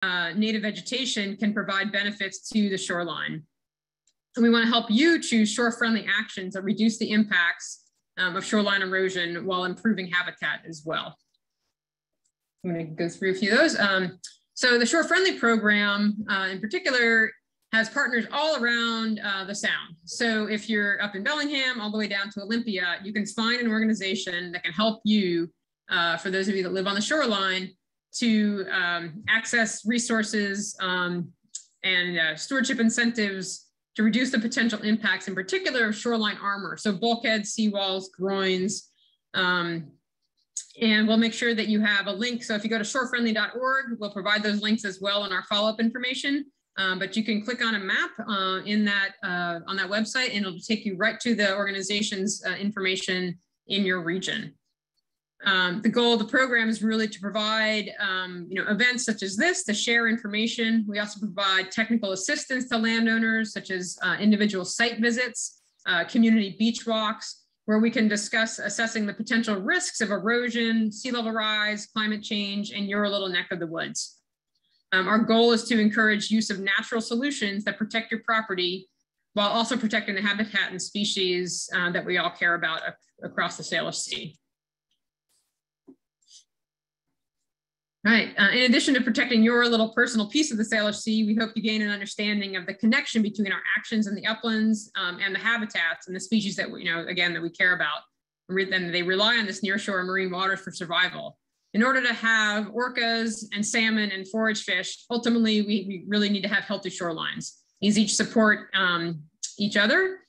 native vegetation can provide benefits to the shoreline. And we want to help you choose shore-friendly actions that reduce the impacts of shoreline erosion while improving habitat as well. I'm going to go through a few of those. So the shore-friendly program in particular has partners all around the Sound. So if you're up in Bellingham all the way down to Olympia, you can find an organization that can help you, for those of you that live on the shoreline, to access resources and stewardship incentives to reduce the potential impacts, in particular of shoreline armor. So bulkheads, seawalls, groins, and we'll make sure that you have a link. So if you go to shorefriendly.org, we'll provide those links as well in our follow-up information. But you can click on a map on that website, and it'll take you right to the organization's information in your region. The goal of the program is really to provide events such as this to share information. We also provide technical assistance to landowners, such as individual site visits, community beach walks, where we can discuss assessing the potential risks of erosion, sea level rise, climate change, and your little neck of the woods. Our goal is to encourage use of natural solutions that protect your property while also protecting the habitat and species that we all care about across the Salish Sea. Right. In addition to protecting your little personal piece of the Salish Sea, we hope you gain an understanding of the connection between our actions in the uplands and the habitats and the species that that we care about. And they rely on this nearshore marine waters for survival. In order to have orcas and salmon and forage fish, ultimately we really need to have healthy shorelines. These each support each other.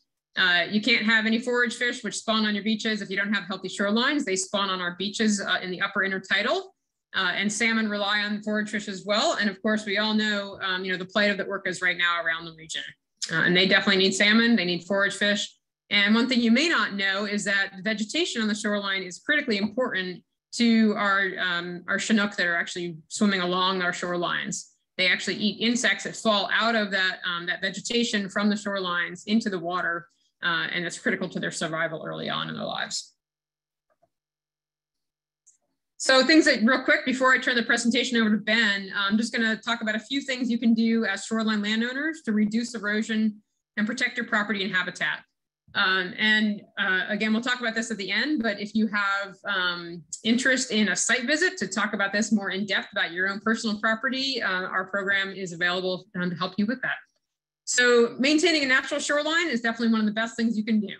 You can't have any forage fish which spawn on your beaches if you don't have healthy shorelines. They spawn on our beaches in the upper intertidal. And salmon rely on forage fish as well. And of course, we all know, the plight of the orcas right now around the region. And they definitely need salmon, they need forage fish. And one thing you may not know is that the vegetation on the shoreline is critically important to our Chinook that are actually swimming along our shorelines. They actually eat insects that fall out of that vegetation from the shorelines into the water. And it's critical to their survival early on in their lives. So things that real quick, before I turn the presentation over to Ben, I'm just gonna talk about a few things you can do as shoreline landowners to reduce erosion and protect your property and habitat. Again, we'll talk about this at the end, but if you have interest in a site visit to talk about this more in depth about your own personal property, our program is available to help you with that. So maintaining a natural shoreline is definitely one of the best things you can do.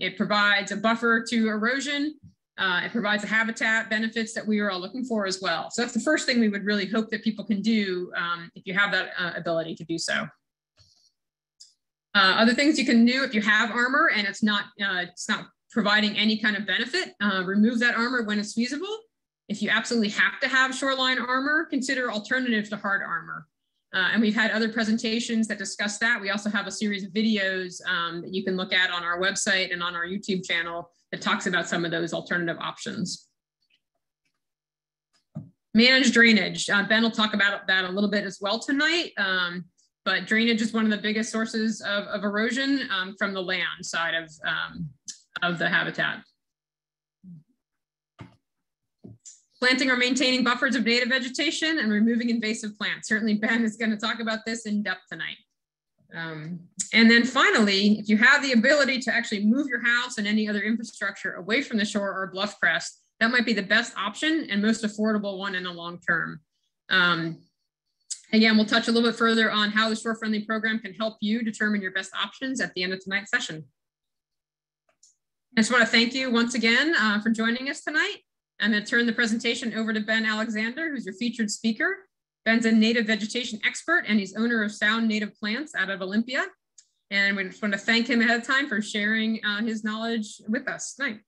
It provides a buffer to erosion. It provides the habitat benefits that we are all looking for as well. So that's the first thing we would really hope that people can do if you have that ability to do so. Other things you can do if you have armor and it's not providing any kind of benefit, remove that armor when it's feasible. If you absolutely have to have shoreline armor, consider alternatives to hard armor. And we've had other presentations that discuss that. We also have a series of videos that you can look at on our website and on our YouTube channel that talks about some of those alternative options. Manage drainage. Ben will talk about that a little bit as well tonight, but drainage is one of the biggest sources of erosion from the land side of the habitat. Planting or maintaining buffers of native vegetation and removing invasive plants. Certainly Ben is going to talk about this in depth tonight. And then finally, if you have the ability to actually move your house and any other infrastructure away from the shore or bluff crest, that might be the best option and most affordable one in the long term. Again, we'll touch a little bit further on how the shore-friendly program can help you determine your best options at the end of tonight's session. I just want to thank you once again for joining us tonight. I'm going to turn the presentation over to Ben Alexander, who's your featured speaker. Ben's a native vegetation expert and he's owner of Sound Native Plants out of Olympia. And we just want to thank him ahead of time for sharing his knowledge with us tonight.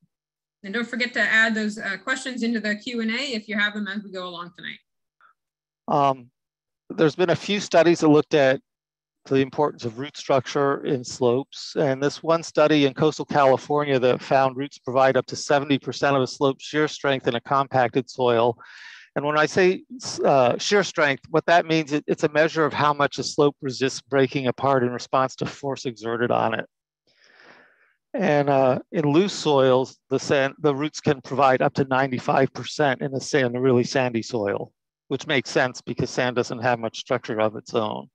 And don't forget to add those questions into the Q&A if you have them as we go along tonight. There's been a few studies that looked at the importance of root structure in slopes. And this one study in coastal California that found roots provide up to 70% of a slope's shear strength in a compacted soil. And when I say shear strength, what that means, it's a measure of how much a slope resists breaking apart in response to force exerted on it. And in loose soils, the roots can provide up to 95% in a really sandy soil. which makes sense because sand doesn't have much structure of its own.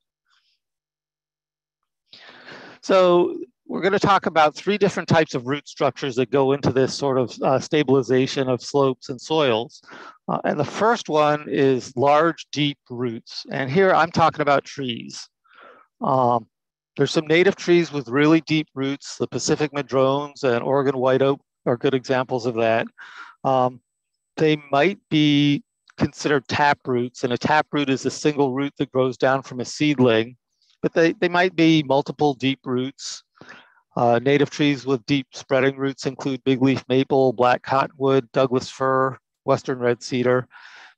So we're going to talk about 3 different types of root structures that go into this sort of stabilization of slopes and soils. And the first one is large, deep roots. And here I'm talking about trees. There's some native trees with really deep roots. The Pacific madrones and Oregon white oak are good examples of that. They might be considered tap roots, and a tap root is a single root that grows down from a seedling, but they might be multiple deep roots. Native trees with deep spreading roots include big leaf maple, black cottonwood, Douglas fir, western red cedar.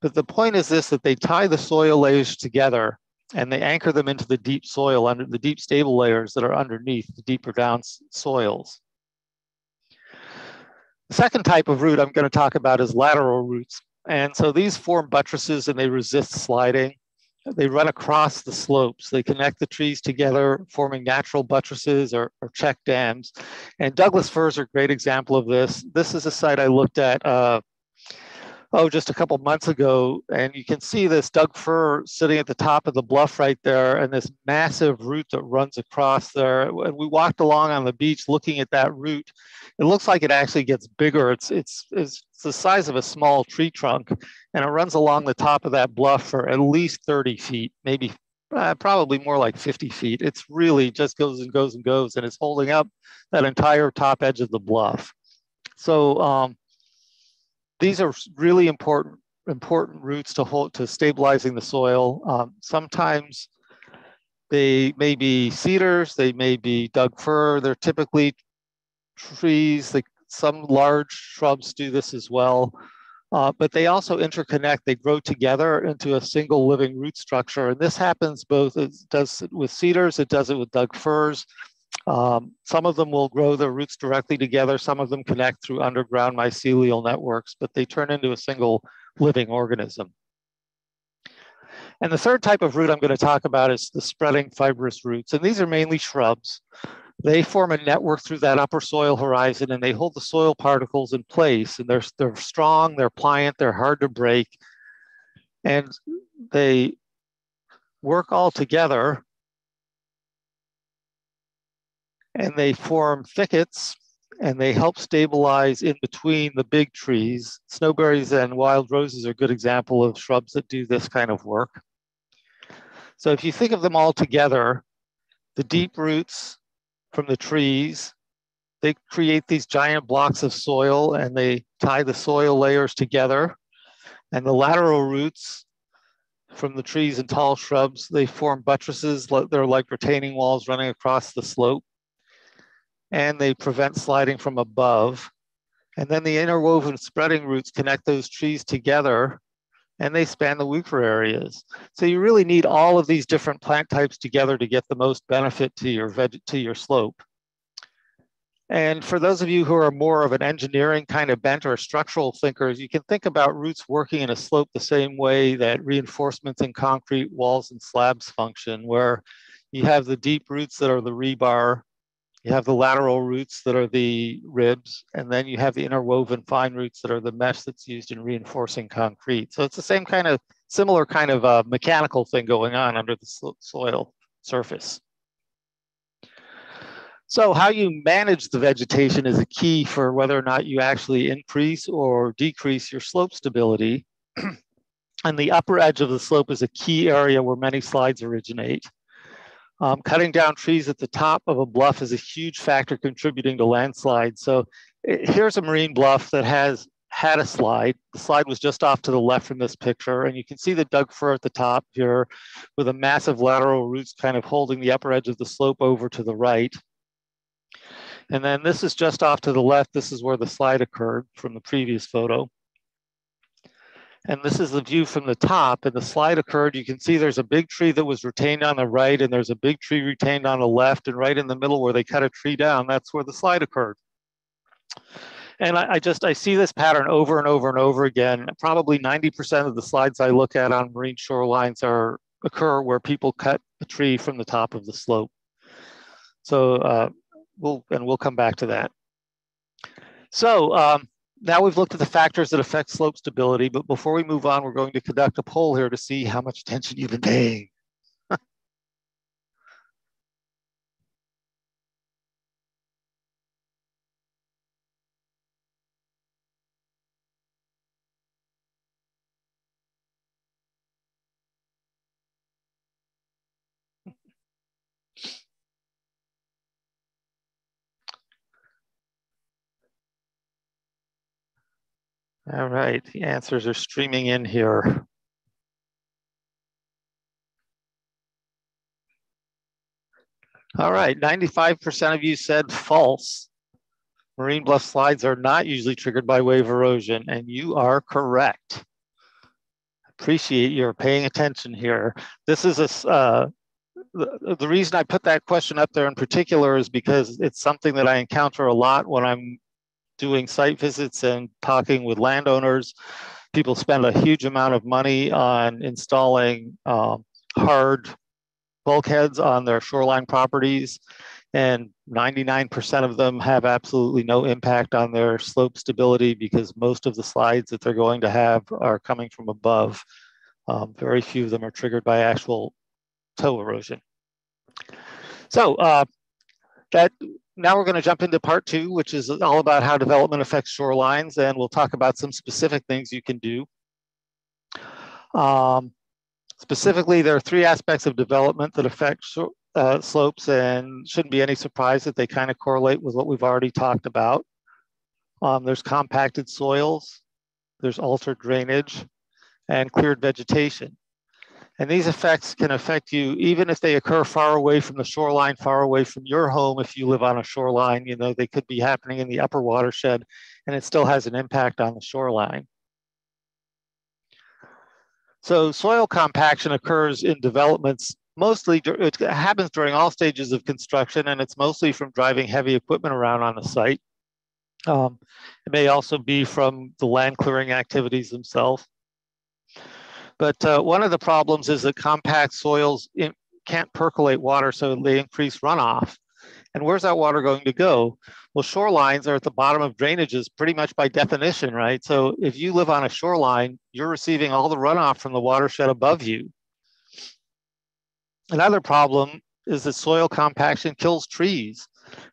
But the point is this, that they tie the soil layers together and they anchor them into the deep soil, under the deep stable layers that are underneath the deeper down soils. The second type of root I'm going to talk about is lateral roots. And so these form buttresses and they resist sliding. They run across the slopes. They connect the trees together, forming natural buttresses or check dams. And Douglas firs are a great example of this. This is a site I looked at just a couple months ago, and you can see this Doug fir sitting at the top of the bluff right there, and this massive root that runs across there. And we walked along on the beach looking at that root. It looks like it actually gets bigger. It's the size of a small tree trunk, and it runs along the top of that bluff for at least 30 feet, maybe probably more like 50 feet. It's really just goes and goes and goes, and it's holding up that entire top edge of the bluff. So these are really important roots to stabilizing the soil. Sometimes they may be cedars, they may be Doug fir. They're typically trees. Some large shrubs do this as well, but they also interconnect. They grow together into a single living root structure. And this happens both, it does it with cedars, it does it with Doug firs. Some of them will grow their roots directly together. Some of them connect through underground mycelial networks, but they turn into a single living organism. And the third type of root I'm going to talk about is the spreading fibrous roots. And these are mainly shrubs. They form a network through that upper soil horizon, and they hold the soil particles in place. And they're strong, they're pliant, they're hard to break. And they work all together, and they form thickets, and they help stabilize in between the big trees. Snowberries and wild roses are a good example of shrubs that do this kind of work. So if you think of them all together, the deep roots from the trees, they create these giant blocks of soil, and they tie the soil layers together. And the lateral roots from the trees and tall shrubs, they form buttresses. They're like retaining walls running across the slope, and they prevent sliding from above. And then the interwoven spreading roots connect those trees together, and they span the weaker areas. So you really need all of these different plant types together to get the most benefit to your slope. And for those of you who are more of an engineering kind of bent or structural thinkers, you can think about roots working in a slope the same way that reinforcements in concrete walls and slabs function, where you have the deep roots that are the rebar, you have the lateral roots that are the ribs, and then you have the interwoven fine roots that are the mesh that's used in reinforcing concrete. So it's the same kind of, similar kind of mechanical thing going on under the soil surface. So how you manage the vegetation is a key for whether or not you actually increase or decrease your slope stability. And the upper edge of the slope is a key area where many slides originate. Cutting down trees at the top of a bluff is a huge factor contributing to landslides. So here's a marine bluff that has had a slide. The slide was just off to the left from this picture, and you can see the Doug fir at the top here with a massive lateral roots kind of holding the upper edge of the slope over to the right. And then this is just off to the left. This is where the slide occurred from the previous photo. And this is the view from the top, and the slide occurred. You can see there's a big tree that was retained on the right, and there's a big tree retained on the left, and right in the middle where they cut a tree down, that's where the slide occurred. And I see this pattern over and over and over again. Probably 90% of the slides I look at on marine shorelines occur where people cut a tree from the top of the slope. So we'll come back to that. So Now we've looked at the factors that affect slope stability, but before we move on, we're going to conduct a poll here to see how much attention you've been paying. All right, the answers are streaming in here. All right, 95% of you said false. Marine bluff slides are not usually triggered by wave erosion, and you are correct. Appreciate your paying attention here. This is the reason I put that question up there in particular is because it's something that I encounter a lot when I'm doing site visits and talking with landowners. People spend a huge amount of money on installing hard bulkheads on their shoreline properties, and 99% of them have absolutely no impact on their slope stability because most of the slides that they're going to have are coming from above. Very few of them are triggered by actual toe erosion. So now we're going to jump into part 2, which is all about how development affects shorelines, and we'll talk about some specific things you can do. Specifically, there are 3 aspects of development that affect slopes, and shouldn't be any surprise that they kind of correlate with what we've already talked about. There's compacted soils, there's altered drainage, and cleared vegetation. And these effects can affect you even if they occur far away from the shoreline, far away from your home. If you live on a shoreline, you know, they could be happening in the upper watershed and it still has an impact on the shoreline. So soil compaction occurs in developments mostly, it happens during all stages of construction, and it's mostly from driving heavy equipment around on the site. It may also be from the land clearing activities themselves. But one of the problems is that compact soils can't percolate water, so they increase runoff. And where's that water going to go? Well, shorelines are at the bottom of drainages pretty much by definition, right? So if you live on a shoreline, you're receiving all the runoff from the watershed above you. Another problem is that soil compaction kills trees.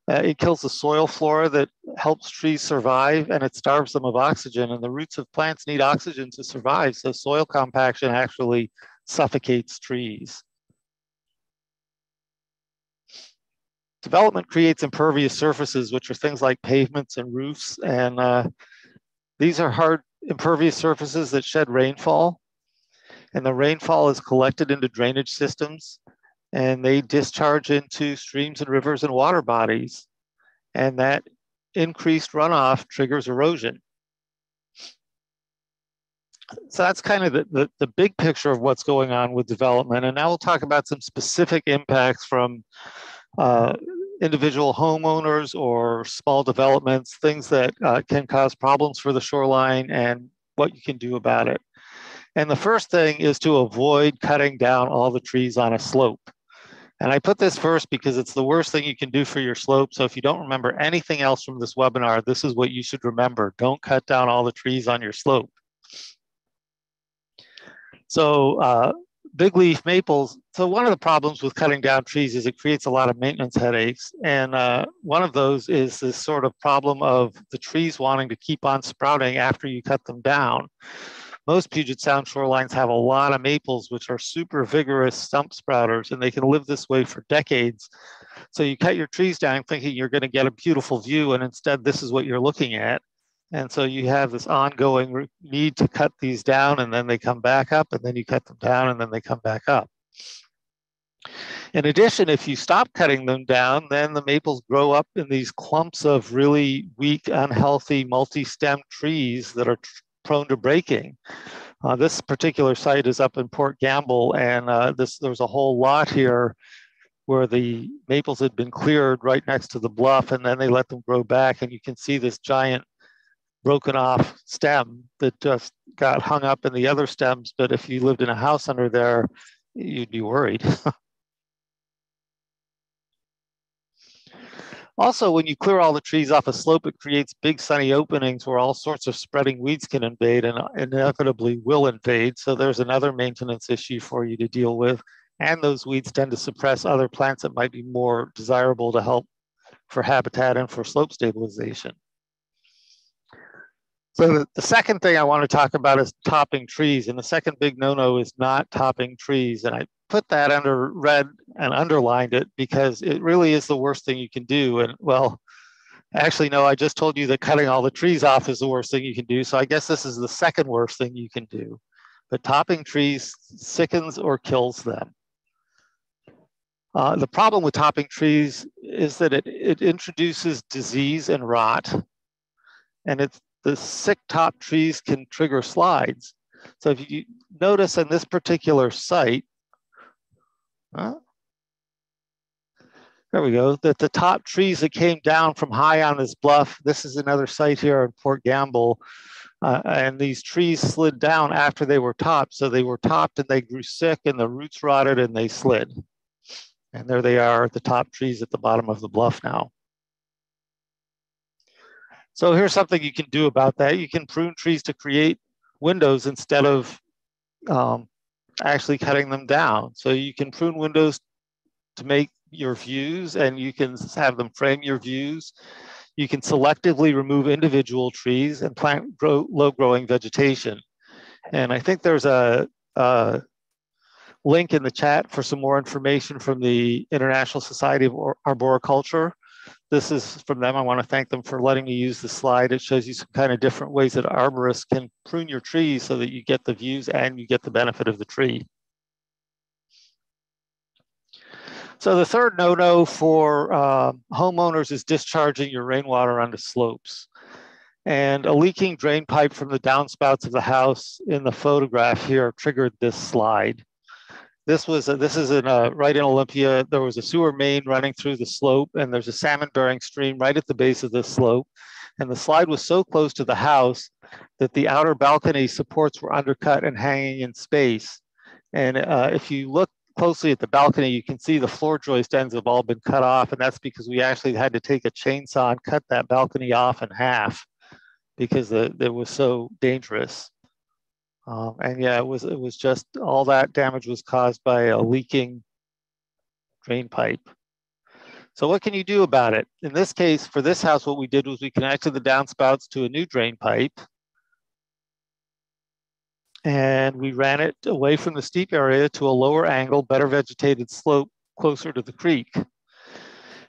It kills the soil flora that helps trees survive, and it starves them of oxygen. And the roots of plants need oxygen to survive. So soil compaction actually suffocates trees. Development creates impervious surfaces, which are things like pavements and roofs. And these are hard impervious surfaces that shed rainfall. And the rainfall is collected into drainage systems, and they discharge into streams and rivers and water bodies. And that increased runoff triggers erosion. So that's kind of the big picture of what's going on with development. And now we'll talk about some specific impacts from individual homeowners or small developments, things that can cause problems for the shoreline and what you can do about it. And the first thing is to avoid cutting down all the trees on a slope. And I put this first because it's the worst thing you can do for your slope. So if you don't remember anything else from this webinar, this is what you should remember. Don't cut down all the trees on your slope. So big leaf maples. So one of the problems with cutting down trees is it creates a lot of maintenance headaches. And one of those is this sort of problem of the trees wanting to keep on sprouting after you cut them down. Most Puget Sound shorelines have a lot of maples, which are super vigorous stump sprouters, and they can live this way for decades. So you cut your trees down thinking you're going to get a beautiful view, and instead this is what you're looking at. And so you have this ongoing need to cut these down, and then they come back up, and then you cut them down, and then they come back up. In addition, if you stop cutting them down, then the maples grow up in these clumps of really weak, unhealthy, multi-stemmed trees that are prone to breaking. This particular site is up in Port Gamble, and there's a whole lot here where the maples had been cleared right next to the bluff, and then they let them grow back, and you can see this giant broken off stem that just got hung up in the other stems. But if you lived in a house under there, you'd be worried. Also, when you clear all the trees off a slope, it creates big sunny openings where all sorts of spreading weeds can invade and inevitably will invade. So there's another maintenance issue for you to deal with. And those weeds tend to suppress other plants that might be more desirable to help for habitat and for slope stabilization. So the second thing I want to talk about is topping trees. And the second big no-no is not topping trees. And I put that under red and underlined it because it really is the worst thing you can do. And well, actually, no, I just told you that cutting all the trees off is the worst thing you can do. So I guess this is the second worst thing you can do. But topping trees sickens or kills them. The problem with topping trees is that it introduces disease and rot. And the sick top trees can trigger slides. So if you notice in this particular site, there we go, that the top trees that came down from high on this bluff, this is another site here in Port Gamble, and these trees slid down after they were topped. So they were topped and they grew sick and the roots rotted and they slid. And there they are, the top trees at the bottom of the bluff now. So here's something you can do about that. You can prune trees to create windows instead of actually cutting them down. So you can prune windows to make your views and you can have them frame your views. You can selectively remove individual trees and plant low-growing vegetation. And I think there's a link in the chat for some more information from the International Society of Arboriculture. This is from them. I want to thank them for letting me use the slide. It shows you some kind of different ways that arborists can prune your trees so that you get the views and you get the benefit of the tree. So the third no-no for homeowners is discharging your rainwater onto slopes. And a leaking drain pipe from the downspouts of the house in the photograph here triggered this slide. This is right in Olympia. There was a sewer main running through the slope and there's a salmon-bearing stream right at the base of this slope. And the slide was so close to the house that the outer balcony supports were undercut and hanging in space. And if you look closely at the balcony, you can see the floor joist ends have all been cut off. And that's because we actually had to take a chainsaw and cut that balcony off in half because it was so dangerous. And yeah, it was just all that damage was caused by a leaking drain pipe. So what can you do about it? In this case, for this house, what we did was we connected the downspouts to a new drain pipe. And we ran it away from the steep area to a lower angle, better vegetated slope closer to the creek.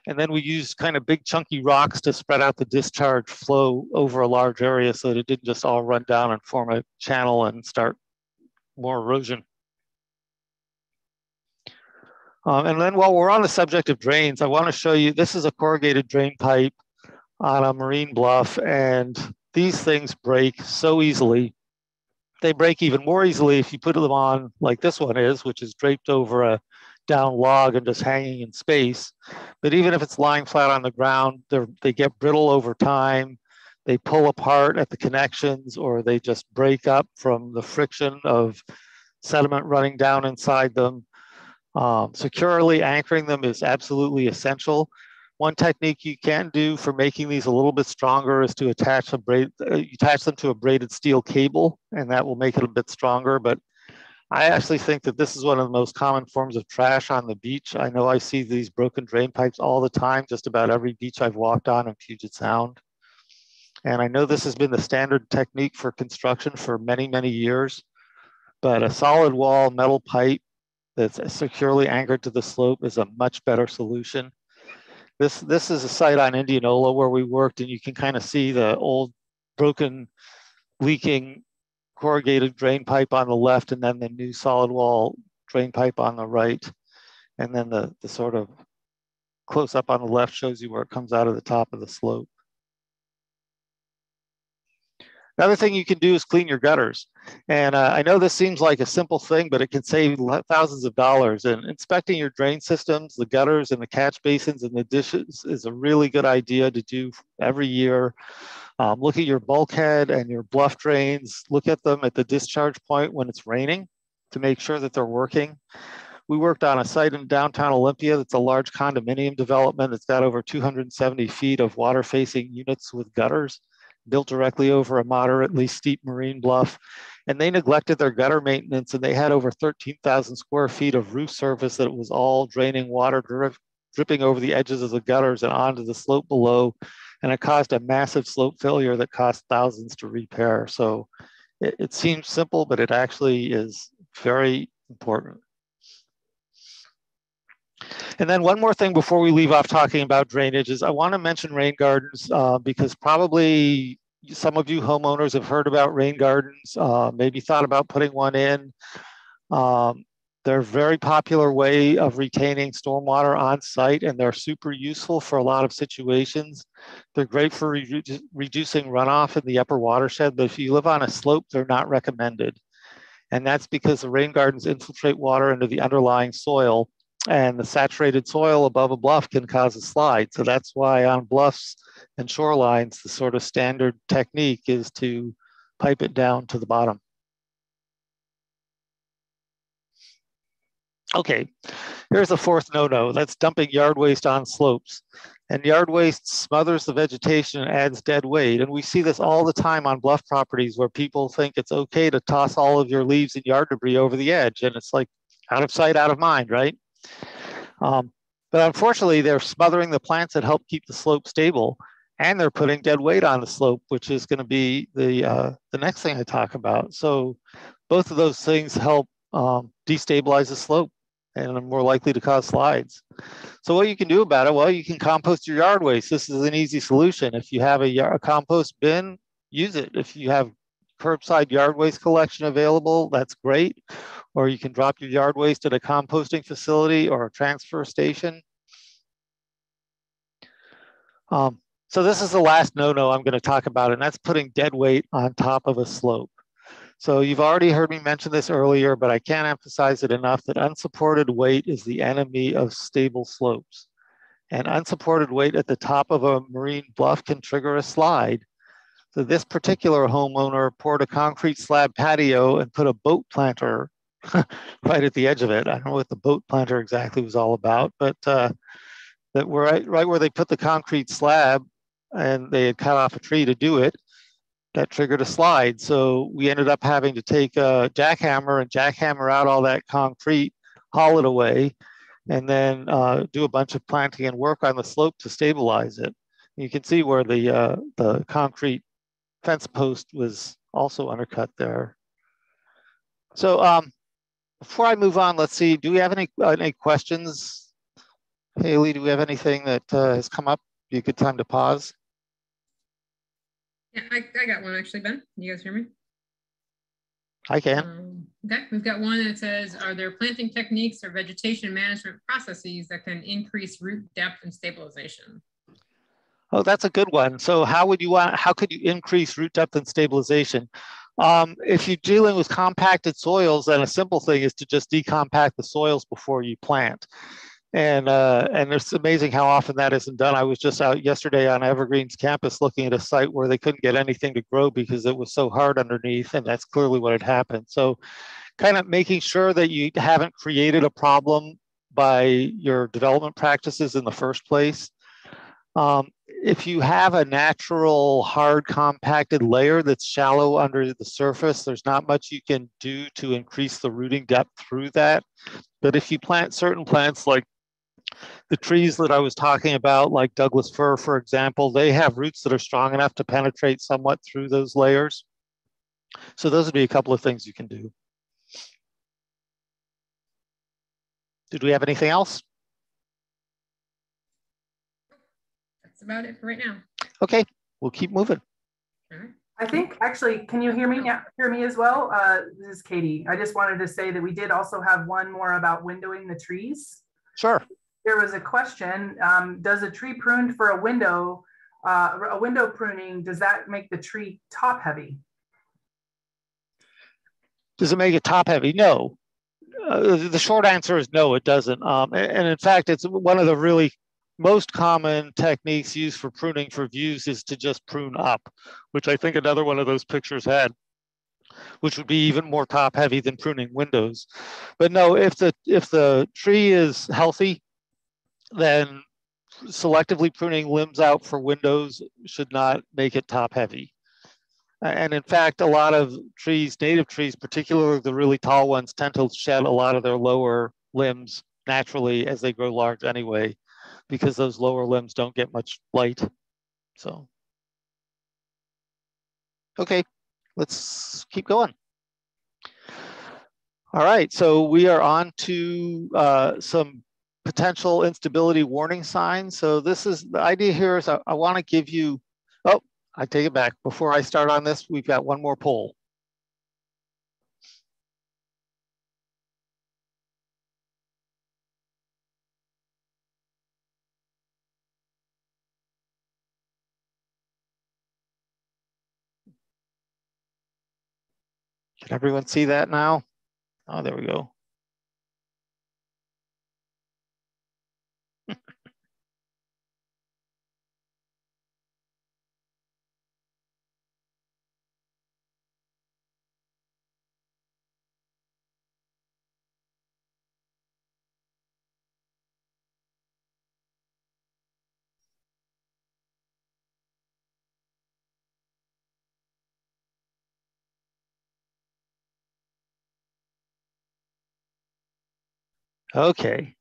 And then we used kind of big chunky rocks to spread out the discharge flow over a large area so that it didn't just all run down and form a channel and start more erosion. And then while we're on the subject of drains, I want to show you, this is a corrugated drain pipe on a marine bluff, and these things break so easily. They break even more easily if you put them on like this one is, which is draped over a down log and just hanging in space. But even if it's lying flat on the ground, they get brittle over time. They pull apart at the connections or they just break up from the friction of sediment running down inside them. Securely anchoring them is absolutely essential. One technique you can do for making these a little bit stronger is to attach them to a braided steel cable, and that will make it a bit stronger. But I actually think that this is one of the most common forms of trash on the beach. I know I see these broken drain pipes all the time, just about every beach I've walked on in Puget Sound. And I know this has been the standard technique for construction for many, many years, but a solid wall metal pipe that's securely anchored to the slope is a much better solution. This is a site on Indianola where we worked, and you can kind of see the old broken, leaking corrugated drain pipe on the left, and then the new solid wall drain pipe on the right. And then the sort of close up on the left shows you where it comes out of the top of the slope. Another thing you can do is clean your gutters. And I know this seems like a simple thing, but it can save thousands of dollars. And inspecting your drain systems, the gutters and the catch basins and the dishes is a really good idea to do every year. Look at your bulkhead and your bluff drains. Look at them at the discharge point when it's raining to make sure that they're working. We worked on a site in downtown Olympia that's a large condominium development. It's got over 270 feet of water-facing units with gutters built directly over a moderately steep marine bluff. And they neglected their gutter maintenance, and they had over 13,000 square feet of roof surface that was all draining water dripping over the edges of the gutters and onto the slope below. And it caused a massive slope failure that cost thousands to repair. So it seems simple, but it actually is very important. And then one more thing before we leave off talking about drainage is I want to mention rain gardens because probably some of you homeowners have heard about rain gardens, maybe thought about putting one in. They're a very popular way of retaining stormwater on site, and they're super useful for a lot of situations. They're great for reducing runoff in the upper watershed, but if you live on a slope, they're not recommended. And that's because the rain gardens infiltrate water into the underlying soil, and the saturated soil above a bluff can cause a slide. So that's why on bluffs and shorelines, the sort of standard technique is to pipe it down to the bottom. Okay, here's the fourth no-no. That's dumping yard waste on slopes. And yard waste smothers the vegetation and adds dead weight. And we see this all the time on bluff properties where people think it's okay to toss all of your leaves and yard debris over the edge. And it's like out of sight, out of mind, right? But unfortunately, they're smothering the plants that help keep the slope stable, and they're putting dead weight on the slope, which is going to be the next thing I talk about. So both of those things help destabilize the slope and are more likely to cause slides. So what you can do about it, well, you can compost your yard waste. This is an easy solution. If you have a compost bin, use it. If you have curbside yard waste collection available, that's great. Or you can drop your yard waste at a composting facility or a transfer station. So this is the last no-no I'm going to talk about, and that's putting dead weight on top of a slope. So you've already heard me mention this earlier, but I can't emphasize it enough that unsupported weight is the enemy of stable slopes. And unsupported weight at the top of a marine bluff can trigger a slide. So this particular homeowner poured a concrete slab patio and put a boat planter right at the edge of it. I don't know what the boat planter exactly was all about, but that right where they put the concrete slab, and they had cut off a tree to do it, that triggered a slide. So we ended up having to take a jackhammer and jackhammer out all that concrete, haul it away, and then do a bunch of planting and work on the slope to stabilize it. You can see where the concrete fence post was also undercut there. So before I move on, let's see, do we have any questions? Haley, do we have anything that has come up? Be a good time to pause. Yeah, I got one actually, Ben. You guys hear me? I can. Okay, we've got one that says, are there planting techniques or vegetation management processes that can increase root depth and stabilization? Oh, that's a good one. So how could you increase root depth and stabilization? If you're dealing with compacted soils, then a simple thing is to just decompact the soils before you plant. And it's amazing how often that isn't done. I was just out yesterday on Evergreen's campus looking at a site where they couldn't get anything to grow because it was so hard underneath, and that's clearly what had happened. So kind of making sure that you haven't created a problem by your development practices in the first place. If you have a natural hard compacted layer that's shallow under the surface, there's not much you can do to increase the rooting depth through that. But if you plant certain plants like the trees that I was talking about, like Douglas fir, for example, they have roots that are strong enough to penetrate somewhat through those layers. So those would be a couple of things you can do. Did we have anything else? That's about it for right now. Okay, we'll keep moving. All right. I think actually, can you hear me? Yeah, hear me as well? This is Katie. I just wanted to say that we did also have one more about windowing the trees. Sure. There was a question, does a tree pruned for a window pruning, does that make the tree top heavy? Does it make it top heavy? No. The short answer is no, it doesn't. And in fact, it's one of the really most common techniques used for pruning for views is to just prune up, which I think another one of those pictures had. which would be even more top heavy than pruning windows. But no, if the tree is healthy, then selectively pruning limbs out for windows should not make it top heavy. And in fact, a lot of trees, native trees, particularly the really tall ones, tend to shed a lot of their lower limbs naturally as they grow large anyway, because those lower limbs don't get much light. So, okay, let's keep going. All right, so we are on to some potential instability warning signs. So this is, the idea here is I want to give you, oh, I take it back. Before I start on this, we've got one more poll. Can everyone see that now? Oh, there we go. Okay.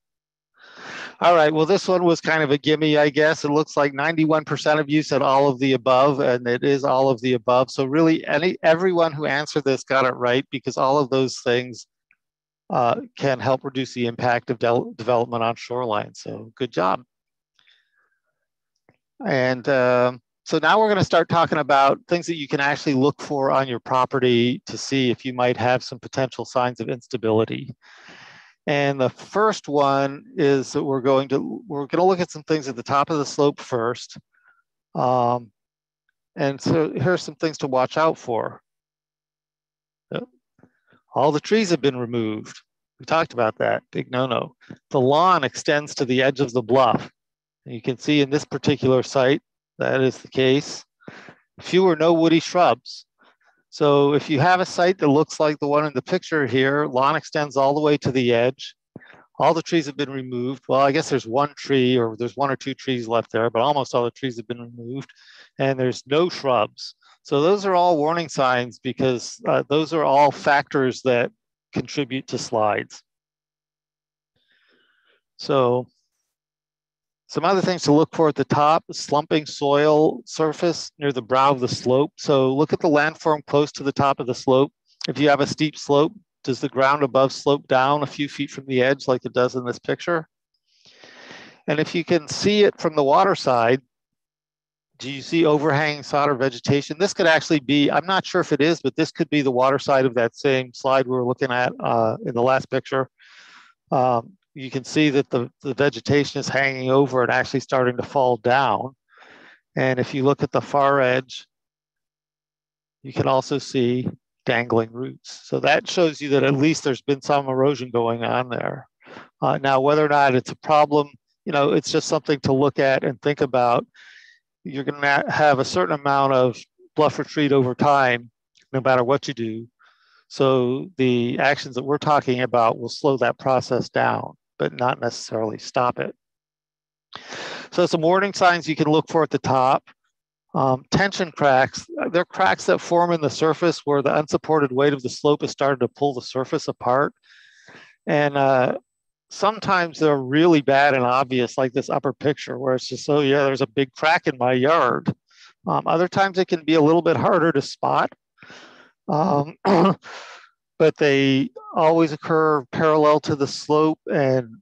All right, well, this one was kind of a gimme, I guess. It looks like 91% of you said all of the above, and it is all of the above. So really, everyone who answered this got it right, because all of those things can help reduce the impact of development on shoreline. So good job. And so now we're going to start talking about things that you can actually look for on your property to see if you might have some potential signs of instability. And the first one is that we're going to look at some things at the top of the slope first. And so here's some things to watch out for. All the trees have been removed. We talked about that, big no-no. The lawn extends to the edge of the bluff. And you can see in this particular site, that is the case. Few or no woody shrubs. So if you have a site that looks like the one in the picture here, lawn extends all the way to the edge. All the trees have been removed. Well, I guess there's one tree, or there's one or two trees left there, but almost all the trees have been removed. And there's no shrubs. So those are all warning signs, because those are all factors that contribute to slides. So some other things to look for at the top: slumping soil surface near the brow of the slope. So look at the landform close to the top of the slope. If you have a steep slope, does the ground above slope down a few feet from the edge like it does in this picture? And if you can see it from the water side, do you see overhanging sod or vegetation? This could actually be, I'm not sure if it is, but this could be the water side of that same slide we were looking at in the last picture. You can see that the vegetation is hanging over and actually starting to fall down. And if you look at the far edge, you can also see dangling roots. So that shows you that at least there's been some erosion going on there. Now, whether or not it's a problem, it's just something to look at and think about. You're going to have a certain amount of bluff retreat over time, no matter what you do. So the actions that we're talking about will slow that process down, but not necessarily stop it. So some warning signs you can look for at the top. Tension cracks, they're cracks that form in the surface where the unsupported weight of the slope has started to pull the surface apart. And sometimes they're really bad and obvious, like this upper picture, where it's just, oh yeah, there's a big crack in my yard. Other times it can be a little bit harder to spot, but they always occur parallel to the slope and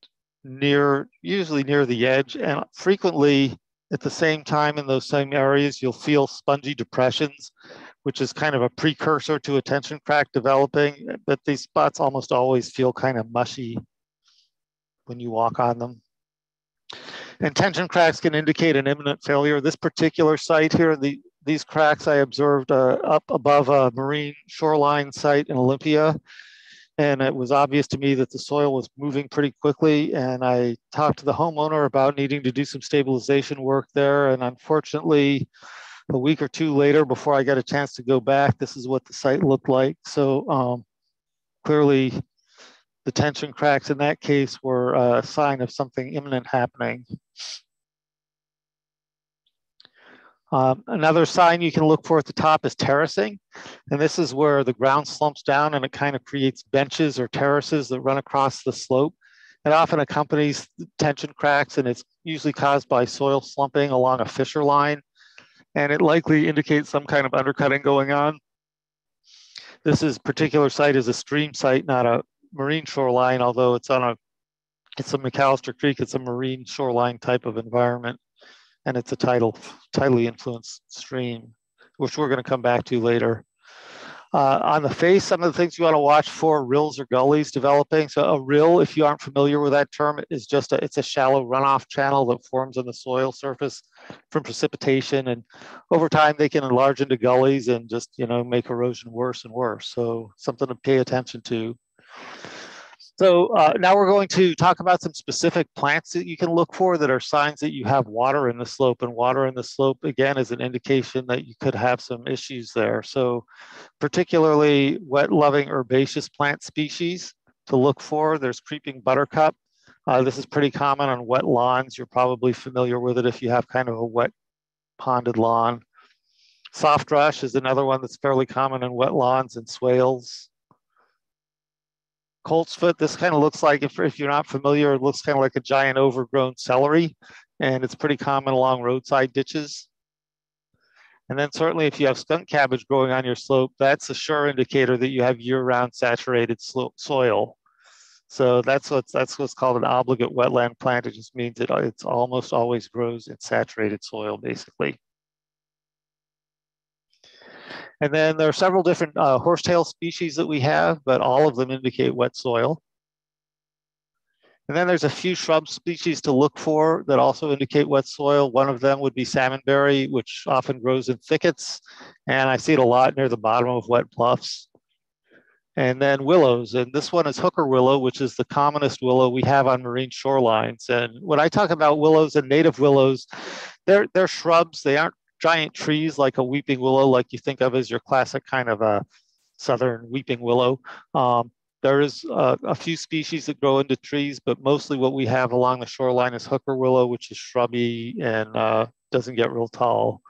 usually near the edge, and frequently at the same time in those same areas, you'll feel spongy depressions, which is kind of a precursor to a tension crack developing, but these spots almost always feel kind of mushy when you walk on them. And tension cracks can indicate an imminent failure. This particular site here, these cracks I observed up above a marine shoreline site in Olympia. And it was obvious to me that the soil was moving pretty quickly. And I talked to the homeowner about needing to do some stabilization work there. And unfortunately, A week or two later, before I got a chance to go back, this is what the site looked like. So clearly the tension cracks in that case were a sign of something imminent happening. Another sign you can look for at the top is terracing. And this is where the ground slumps down and it kind of creates benches or terraces that run across the slope. It often accompanies tension cracks, and it's usually caused by soil slumping along a fissure line. And it likely indicates some kind of undercutting going on. This particular site is a stream site, not a marine shoreline, although it's a McAllister Creek, it's a marine shoreline type of environment. And it's a tidally influenced stream, which we're going to come back to later. On the face, some of the things you want to watch for: rills or gullies developing. So a rill, if you aren't familiar with that term, is just it's a shallow runoff channel that forms on the soil surface from precipitation, and over time they can enlarge into gullies and just make erosion worse and worse. So something to pay attention to. So now we're going to talk about some specific plants that you can look for that are signs that you have water in the slope. And water in the slope, again, is an indication that you could have some issues there. So particularly wet-loving herbaceous plant species to look for. There's creeping buttercup. This is pretty common on wet lawns. You're probably familiar with it if you have kind of a wet ponded lawn. Soft rush is another one that's fairly common in wet lawns and swales. Coltsfoot, this kind of looks like, if you're not familiar, it looks kind of like a giant overgrown celery, and it's pretty common along roadside ditches. And then certainly if you have skunk cabbage growing on your slope, that's a sure indicator that you have year-round saturated soil. So that's what's called an obligate wetland plant. It just means it's almost always grows in saturated soil, basically. And then there are several different horsetail species that we have, but all of them indicate wet soil. And then there's a few shrub species to look for that also indicate wet soil. One of them would be salmonberry, which often grows in thickets. And I see it a lot near the bottom of wet bluffs. And then willows. And this one is hooker willow, which is the commonest willow we have on marine shorelines. And when I talk about willows and native willows, they're shrubs. They aren't giant trees like a weeping willow, like you think of as your classic kind of a southern weeping willow. There is a few species that grow into trees, but mostly what we have along the shoreline is hooker willow, which is shrubby and doesn't get real tall.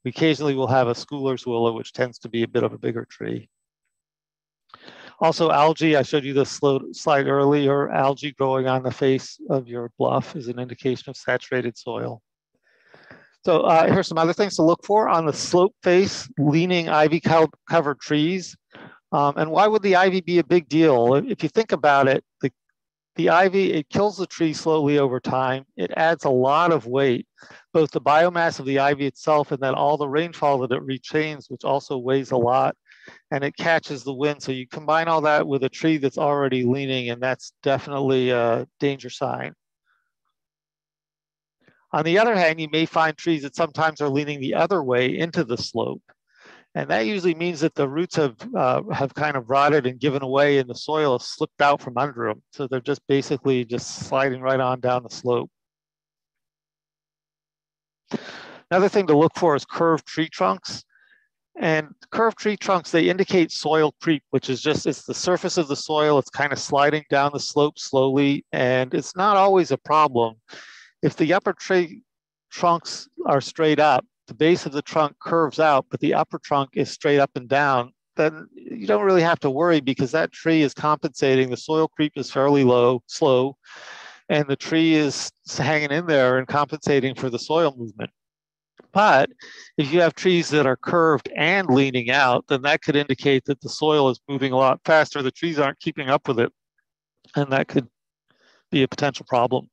We occasionally will have a schooler's willow, which tends to be a bit of a bigger tree. Also algae, I showed you this slide earlier. Algae growing on the face of your bluff is an indication of saturated soil. So here's some other things to look for on the slope face: leaning ivy covered trees. And why would the ivy be a big deal? If you think about it, the ivy, it kills the tree slowly over time. It adds a lot of weight, both the biomass of the ivy itself and then all the rainfall that it retains, which also weighs a lot, and it catches the wind. So you combine all that with a tree that's already leaning, and that's definitely a danger sign. On the other hand, you may find trees that sometimes are leaning the other way into the slope. And that usually means that the roots have kind of rotted and given away, and the soil has slipped out from under them. So they're just basically just sliding right on down the slope. Another thing to look for is curved tree trunks. And curved tree trunks, they indicate soil creep, which is just, it's the surface of the soil. It's kind of sliding down the slope slowly, and it's not always a problem. If the upper tree trunks are straight up, the base of the trunk curves out, but the upper trunk is straight up and down, then you don't really have to worry because that tree is compensating. The soil creep is fairly slow, and the tree is hanging in there and compensating for the soil movement. But if you have trees that are curved and leaning out, then that could indicate that the soil is moving a lot faster. The trees aren't keeping up with it, and that could be a potential problem.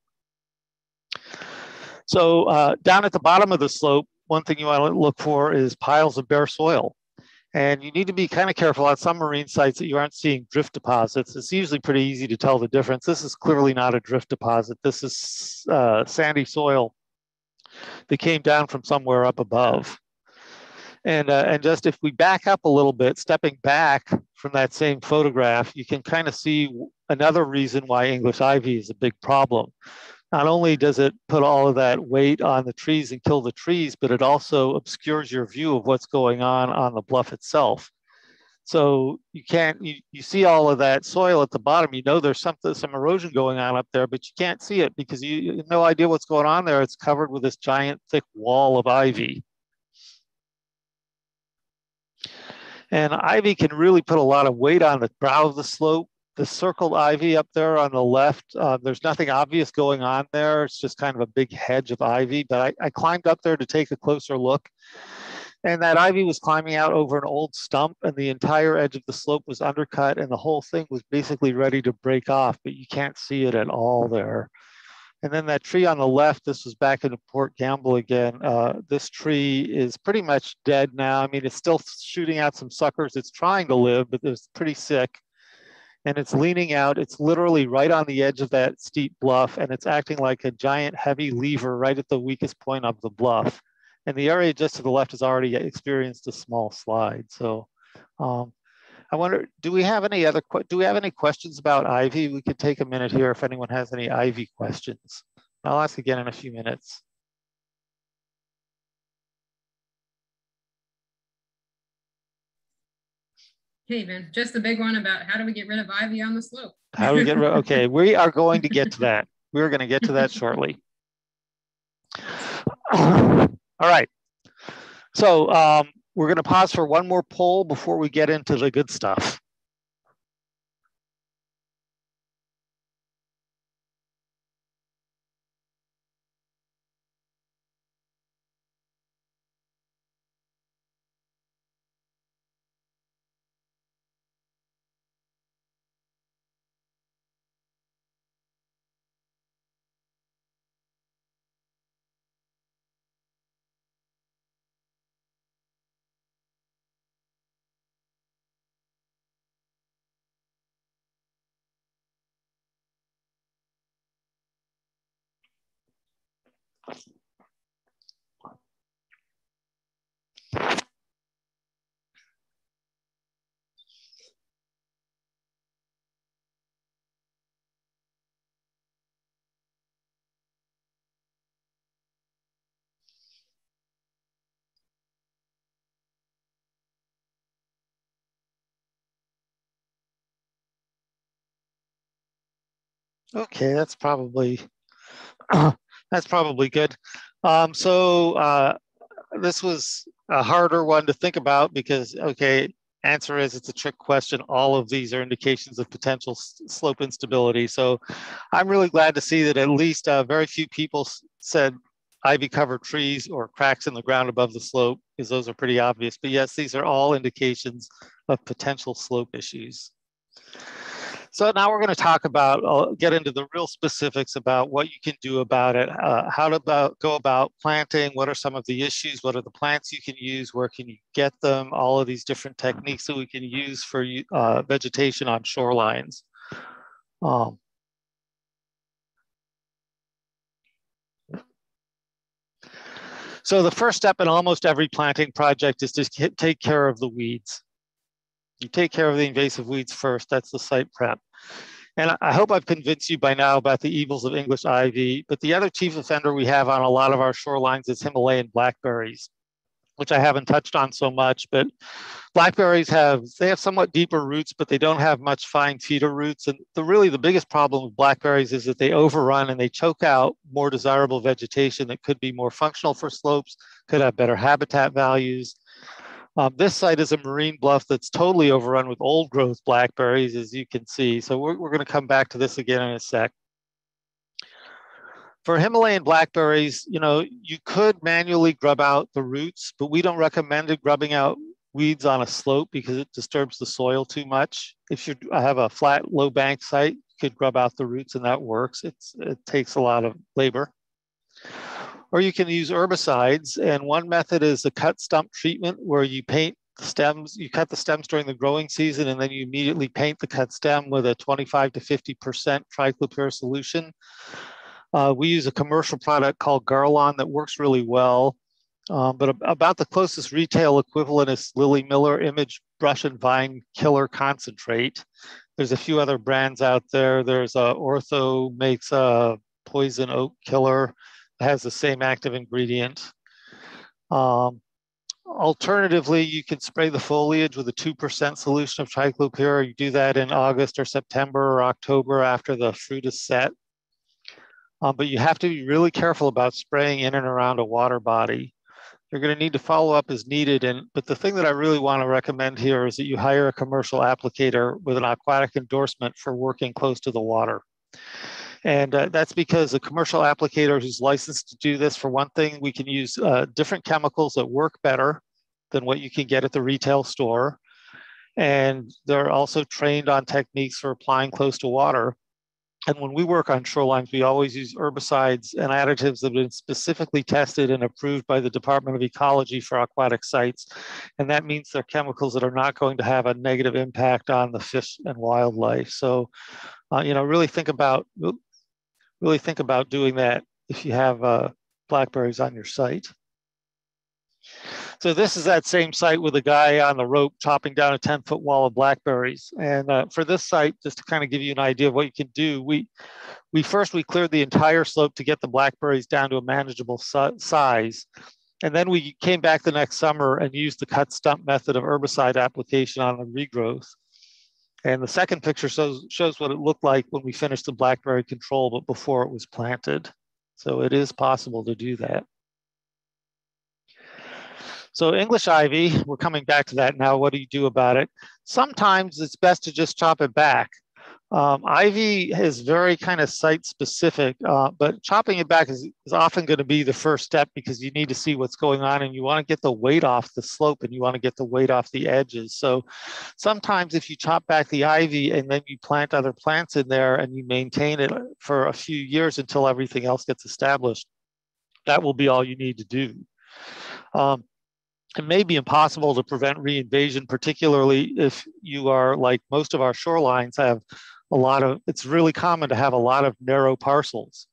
So down at the bottom of the slope, one thing you want to look for is piles of bare soil. And you need to be kind of careful on some marine sites that you aren't seeing drift deposits. It's usually pretty easy to tell the difference. This is clearly not a drift deposit. This is sandy soil that came down from somewhere up above. And just if we back up a little bit, stepping back from that same photograph, you can kind of see another reason why English ivy is a big problem. not only does it put all of that weight on the trees and kill the trees, but it also obscures your view of what's going on the bluff itself. So you can't, you see all of that soil at the bottom, you know there's some erosion going on up there, but you can't see it because you have no idea what's going on there. It's covered with this giant thick wall of ivy. And ivy can really put a lot of weight on the brow of the slope. The circled ivy up there on the left, there's nothing obvious going on there. It's just kind of a big hedge of ivy, but I climbed up there to take a closer look. And that ivy was climbing out over an old stump, and the entire edge of the slope was undercut, and the whole thing was basically ready to break off, but you can't see it at all there. And then that tree on the left, this was back in Port Gamble again. This tree is pretty much dead now. I mean, it's still shooting out some suckers. It's trying to live, but it's pretty sick. And it's leaning out. It's literally right on the edge of that steep bluff, and it's acting like a giant heavy lever right at the weakest point of the bluff. And the area just to the left has already experienced a small slide. So I wonder, do we have any questions about ivy? We could take a minute here if anyone has any ivy questions. I'll ask again in a few minutes. Hey, man, just the big one about how do we get rid of ivy on the slope? How do we get rid? Okay, we are going to get to that. We're going to get to that shortly. All right. So we're going to pause for one more poll before we get into the good stuff. Okay, that's probably good. This was a harder one to think about because, okay, answer is it's a trick question. All of these are indications of potential slope instability. So I'm really glad to see that at least very few people said ivy covered trees or cracks in the ground above the slope, because those are pretty obvious. But yes, these are all indications of potential slope issues. So now we're going to talk about, get into the real specifics about what you can do about it, how to go about planting, what are some of the issues, what are the plants you can use, where can you get them, all of these different techniques that we can use for vegetation on shorelines. So the first step in almost every planting project is to take care of the weeds. You take care of the invasive weeds first. That's the site prep. And I hope I've convinced you by now about the evils of English ivy, but the other chief offender we have on a lot of our shorelines is Himalayan blackberries, which I haven't touched on so much, but blackberries have somewhat deeper roots, but they don't have much fine feeder roots. And really the biggest problem with blackberries is that they overrun and they choke out more desirable vegetation that could be more functional for slopes, could have better habitat values. This site is a marine bluff that's totally overrun with old growth blackberries, as you can see. So we're going to come back to this again in a sec. For Himalayan blackberries, you could manually grub out the roots, but we don't recommend grubbing out weeds on a slope because it disturbs the soil too much. If you have a flat, low bank site, you could grub out the roots and that works. It takes a lot of labor. Or you can use herbicides, and one method is the cut stump treatment, where you paint the stems, you cut the stems during the growing season, and then you immediately paint the cut stem with a 25 to 50% triclopyr solution. We use a commercial product called Garlon that works really well, but about the closest retail equivalent is Lily Miller Image Brush and Vine Killer Concentrate. There's a few other brands out there. There's Ortho makes poison oak killer. It has the same active ingredient. Alternatively, you can spray the foliage with a 2% solution of triclopyr. You do that in August or September or October after the fruit is set. But you have to be really careful about spraying in and around a water body. You're going to need to follow up as needed. But the thing that I really want to recommend here is that you hire a commercial applicator with an aquatic endorsement for working close to the water. And that's because a commercial applicator who's licensed to do this, for one thing, we can use different chemicals that work better than what you can get at the retail store. And they're also trained on techniques for applying close to water. And when we work on shorelines, we always use herbicides and additives that have been specifically tested and approved by the Department of Ecology for aquatic sites. And that means they're chemicals that are not going to have a negative impact on the fish and wildlife. So, really think about doing that if you have blackberries on your site. So this is that same site with a guy on the rope chopping down a 10-foot wall of blackberries. And for this site, just to kind of give you an idea of what you can do, we cleared the entire slope to get the blackberries down to a manageable size. And then we came back the next summer and used the cut stump method of herbicide application on the regrowth. And the second picture shows what it looked like when we finished the blackberry control, but before it was planted. So it is possible to do that. So English ivy, we're coming back to that now. What do you do about it? Sometimes it's best to just chop it back. Ivy is very kind of site specific, but chopping it back is often going to be the first step because you need to see what's going on and you want to get the weight off the slope and you want to get the weight off the edges. So sometimes if you chop back the ivy and then you plant other plants in there and you maintain it for a few years until everything else gets established, that will be all you need to do. It may be impossible to prevent reinvasion, particularly if you are like most of our shorelines have it's really common to have a lot of narrow parcels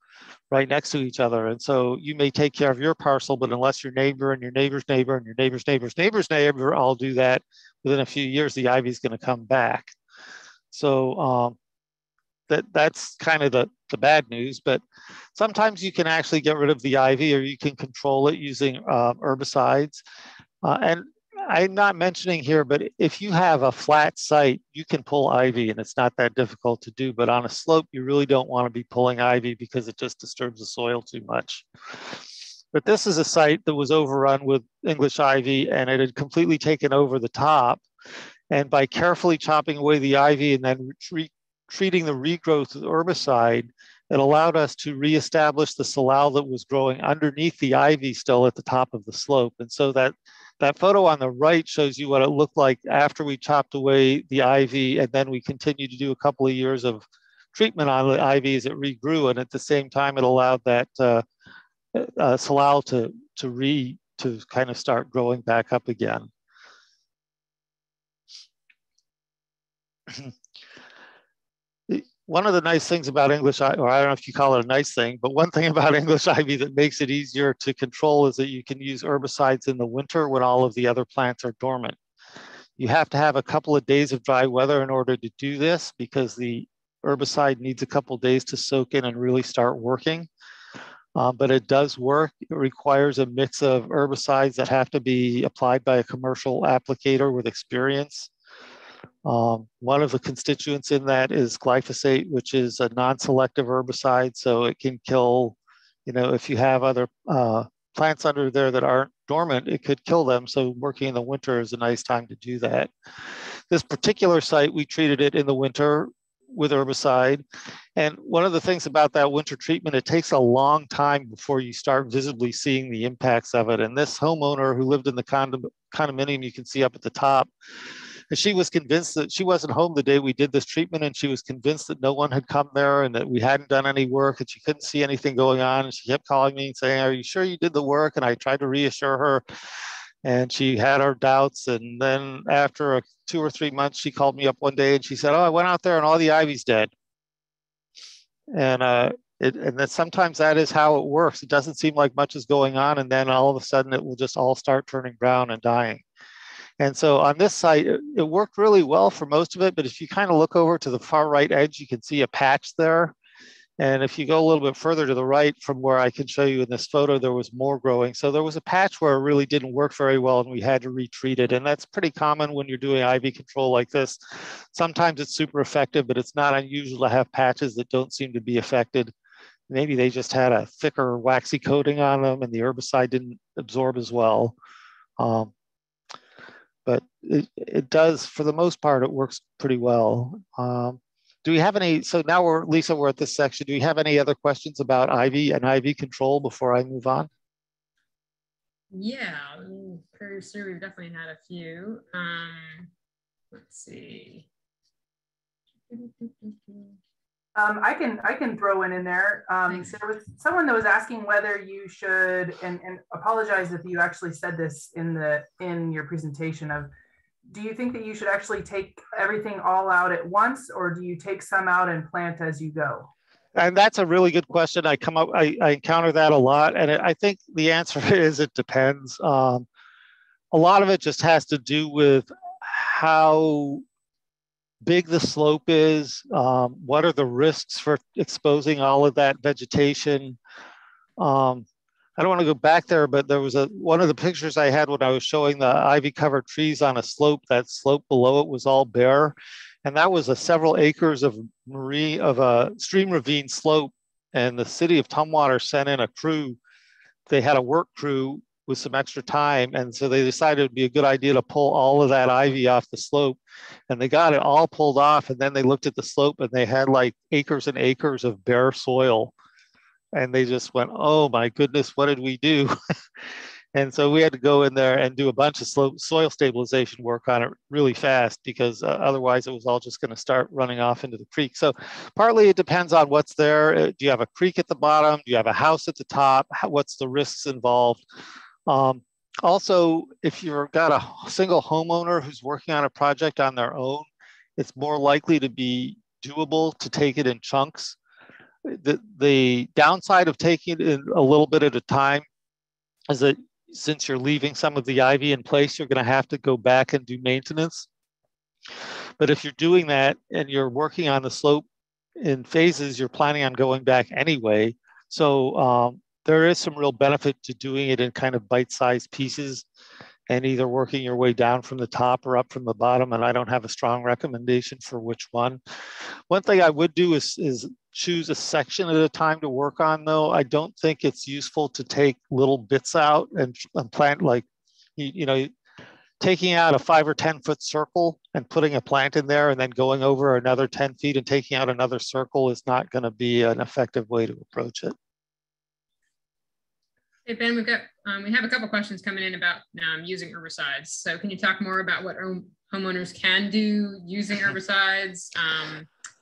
right next to each other. And so you may take care of your parcel, but unless your neighbor and your neighbor's neighbor and your neighbor's neighbor's neighbor's neighbor all do that, within a few years, the ivy is going to come back. So that's kind of the bad news, but sometimes you can actually get rid of the ivy or you can control it using herbicides. And I'm not mentioning here, but if you have a flat site, you can pull ivy and it's not that difficult to do. But on a slope, you really don't want to be pulling ivy because it just disturbs the soil too much. But this is a site that was overrun with English ivy and it had completely taken over the top. And by carefully chopping away the ivy and then treating the regrowth with herbicide, it allowed us to reestablish the salal that was growing underneath the ivy still at the top of the slope. And so that photo on the right shows you what it looked like after we chopped away the ivy, and then we continued to do a couple of years of treatment on the ivy as it regrew. And at the same time, it allowed that salal to kind of start growing back up again. One of the nice things about English, or I don't know if you call it a nice thing, but one thing about English ivy that makes it easier to control is that you can use herbicides in the winter when all of the other plants are dormant. You have to have a couple of days of dry weather in order to do this because the herbicide needs a couple of days to soak in and really start working. But it does work. It requires a mix of herbicides that have to be applied by a commercial applicator with experience. One of the constituents in that is glyphosate, which is a non-selective herbicide. So it can kill, if you have other plants under there that aren't dormant, it could kill them. So working in the winter is a nice time to do that. This particular site, we treated it in the winter with herbicide. And one of the things about that winter treatment, it takes a long time before you start visibly seeing the impacts of it. And this homeowner who lived in the condominium, you can see up at the top, and she was convinced that she wasn't home the day we did this treatment, and she was convinced that no one had come there and that we hadn't done any work and she couldn't see anything going on. And she kept calling me and saying, "Are you sure you did the work?" And I tried to reassure her, and she had her doubts. And then after 2 or 3 months, she called me up one day and she said, "Oh, I went out there and all the ivy's dead." And that sometimes that is how it works. It doesn't seem like much is going on, and then all of a sudden it will just all start turning brown and dying. And so on this site, it worked really well for most of it. But if you kind of look over to the far right edge, you can see a patch there. And if you go a little bit further to the right from where I can show you in this photo, there was more growing. So there was a patch where it really didn't work very well and we had to retreat it. And that's pretty common when you're doing ivy control like this. Sometimes it's super effective, but it's not unusual to have patches that don't seem to be affected. Maybe they just had a thicker waxy coating on them and the herbicide didn't absorb as well. But it does, for the most part, it works pretty well. Do we have any, so now Lisa, we're at this section. Do we have any other questions about ivy and ivy control before I move on? Yeah, pretty sure we've definitely had a few. Let's see. I can throw one in there. There was someone that was asking whether you should, and apologize if you actually said this in your presentation of, do you think that you should actually take everything all out at once, or do you take some out and plant as you go? And that's a really good question. I encounter that a lot. And I think the answer is it depends. A lot of it just has to do with how big the slope is, what are the risks for exposing all of that vegetation. I don't want to go back there, but there was one of the pictures I had when I was showing the ivy covered trees on a slope. That slope below it was all bare. And that was several acres of a stream ravine slope. And the city of Tumwater sent in a crew. They had a work crew with some extra time. And so they decided it'd be a good idea to pull all of that ivy off the slope. And they got it all pulled off. And then they looked at the slope and they had like acres and acres of bare soil. And they just went, oh my goodness, what did we do? And so we had to go in there and do a bunch of soil stabilization work on it really fast, because otherwise it was all just going to start running off into the creek. So partly it depends on what's there. Do you have a creek at the bottom? Do you have a house at the top? What's the risks involved? Also, if you've got a single homeowner who's working on a project on their own, it's more likely to be doable to take it in chunks. The downside of taking it in a little bit at a time is that since you're leaving some of the ivy in place, you're going to have to go back and do maintenance. But if you're doing that and you're working on the slope in phases, you're planning on going back anyway. So there is some real benefit to doing it in kind of bite-sized pieces and either working your way down from the top or up from the bottom. And I don't have a strong recommendation for which one. One thing I would do is choose a section at a time to work on, though. I don't think it's useful to take little bits out and plant, like, taking out a 5 or 10 foot circle and putting a plant in there and then going over another 10 feet and taking out another circle is not going to be an effective way to approach it. Hey, Ben, we have a couple questions coming in about using herbicides. So can you talk more about what homeowners can do using herbicides?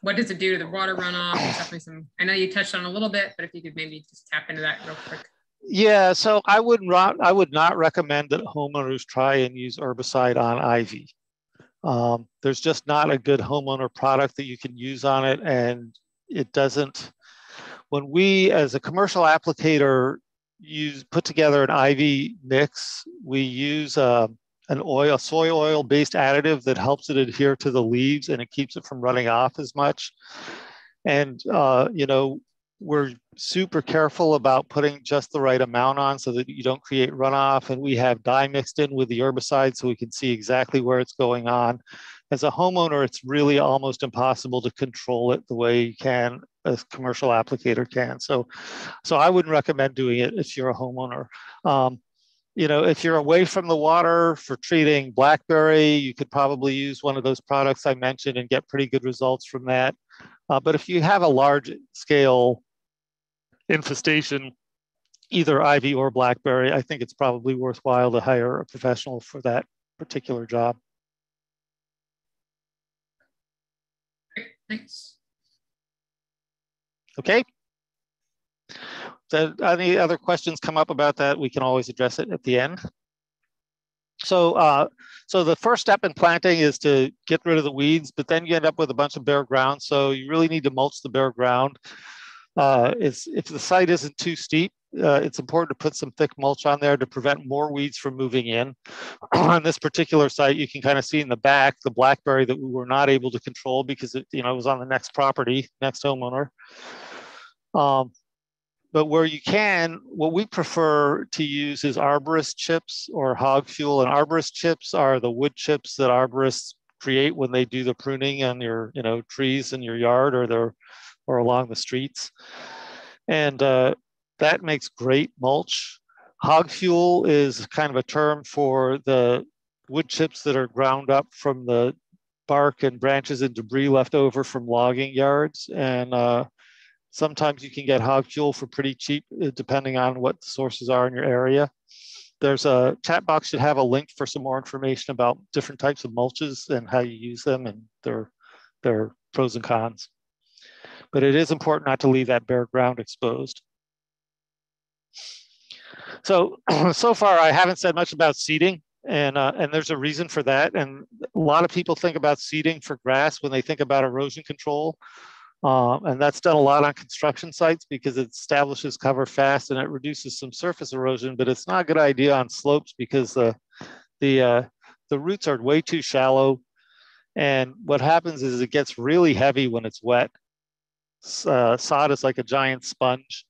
What does it do to the water runoff? There's definitely I know you touched on a little bit, but if you could maybe just tap into that real quick. Yeah, so I would not recommend that homeowners try and use herbicide on ivy. There's just not a good homeowner product that you can use on it, and it doesn't. When we, as a commercial applicator, put together an ivy mix, we use soy oil based additive that helps it adhere to the leaves and it keeps it from running off as much. And we're super careful about putting just the right amount on so that you don't create runoff. And we have dye mixed in with the herbicide so we can see exactly where it's going on. As a homeowner, it's really almost impossible to control it the way you can a commercial applicator can. So I wouldn't recommend doing it if you're a homeowner. If you're away from the water for treating blackberry, you could probably use one of those products I mentioned and get pretty good results from that. But if you have a large scale infestation, either ivy or blackberry, I think it's probably worthwhile to hire a professional for that particular job. Great, thanks. Okay. So any other questions come up about that, we can always address it at the end. So the first step in planting is to get rid of the weeds, but then you end up with a bunch of bare ground. So you really need to mulch the bare ground. If the site isn't too steep, it's important to put some thick mulch on there to prevent more weeds from moving in. On this particular site, you can kind of see in the back the blackberry that we were not able to control because it was on the next property, next homeowner. But where you can, what we prefer to use is arborist chips or hog fuel. And arborist chips are the wood chips that arborists create when they do the pruning on your, trees in your yard or along the streets. And that makes great mulch. Hog fuel is kind of a term for the wood chips that are ground up from the bark and branches and debris left over from logging yards. And sometimes you can get hog fuel for pretty cheap, depending on what the sources are in your area. There's a chat box should have a link for some more information about different types of mulches and how you use them and their pros and cons. But it is important not to leave that bare ground exposed. So far I haven't said much about seeding, and there's a reason for that. And a lot of people think about seeding for grass when they think about erosion control. And that's done a lot on construction sites because it establishes cover fast and it reduces some surface erosion, but it's not a good idea on slopes because the roots are way too shallow. And what happens is it gets really heavy when it's wet. Sod is like a giant sponge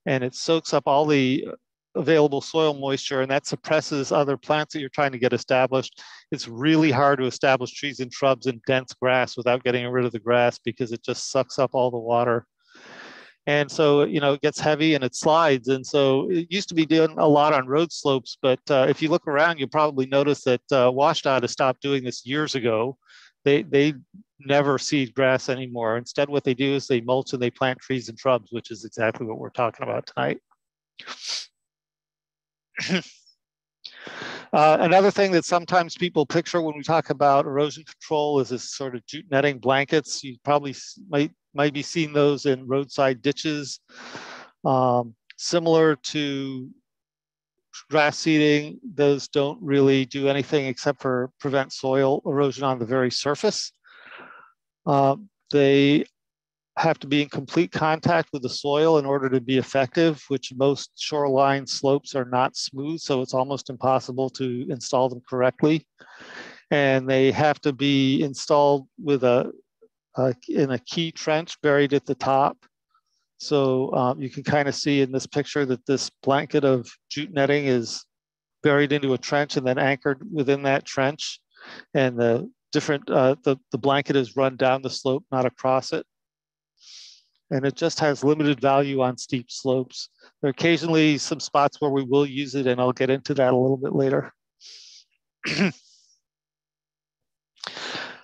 and it soaks up all the available soil moisture, and that suppresses other plants that you're trying to get established. It's really hard to establish trees and shrubs in dense grass without getting rid of the grass because it just sucks up all the water. And so, it gets heavy and it slides. And so it used to be doing a lot on road slopes, but if you look around, you'll probably notice that WashDOT has stopped doing this years ago. They never seed grass anymore. Instead, what they do is they mulch and they plant trees and shrubs, which is exactly what we're talking about tonight. Another thing that sometimes people picture when we talk about erosion control is this sort of jute netting blankets. You probably might be seeing those in roadside ditches. Similar to grass seeding, those don't really do anything except for prevent soil erosion on the very surface. They have to be in complete contact with the soil in order to be effective, which most shoreline slopes are not smooth, so it's almost impossible to install them correctly. And they have to be installed with in a key trench buried at the top. So you can kind of see in this picture that this blanket of jute netting is buried into a trench and then anchored within that trench. And the blanket is run down the slope, not across it. And it just has limited value on steep slopes. There are occasionally some spots where we will use it, and I'll get into that a little bit later.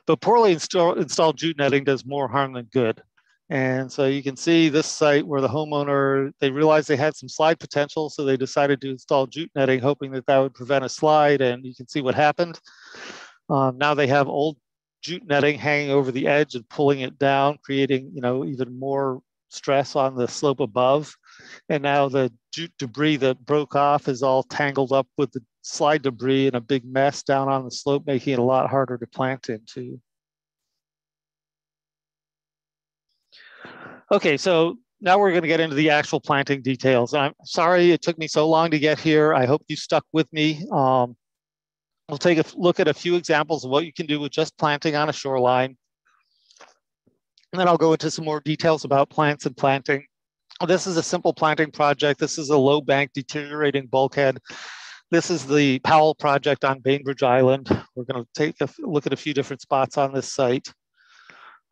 But poorly installed jute netting does more harm than good. And so you can see this site where the homeowner, they realized they had some slide potential, so they decided to install jute netting, hoping that that would prevent a slide, and you can see what happened. Now they have old jute netting hanging over the edge and pulling it down, creating even more stress on the slope above. And now the jute debris that broke off is all tangled up with the slide debris in a big mess down on the slope, making it a lot harder to plant into. Okay, so now we're going to get into the actual planting details. I'm sorry it took me so long to get here. I hope you stuck with me. We'll take a look at a few examples of what you can do with just planting on a shoreline. And then I'll go into some more details about plants and planting. This is a simple planting project. This is a low bank deteriorating bulkhead. This is the Powell project on Bainbridge Island. We're going to take a look at a few different spots on this site.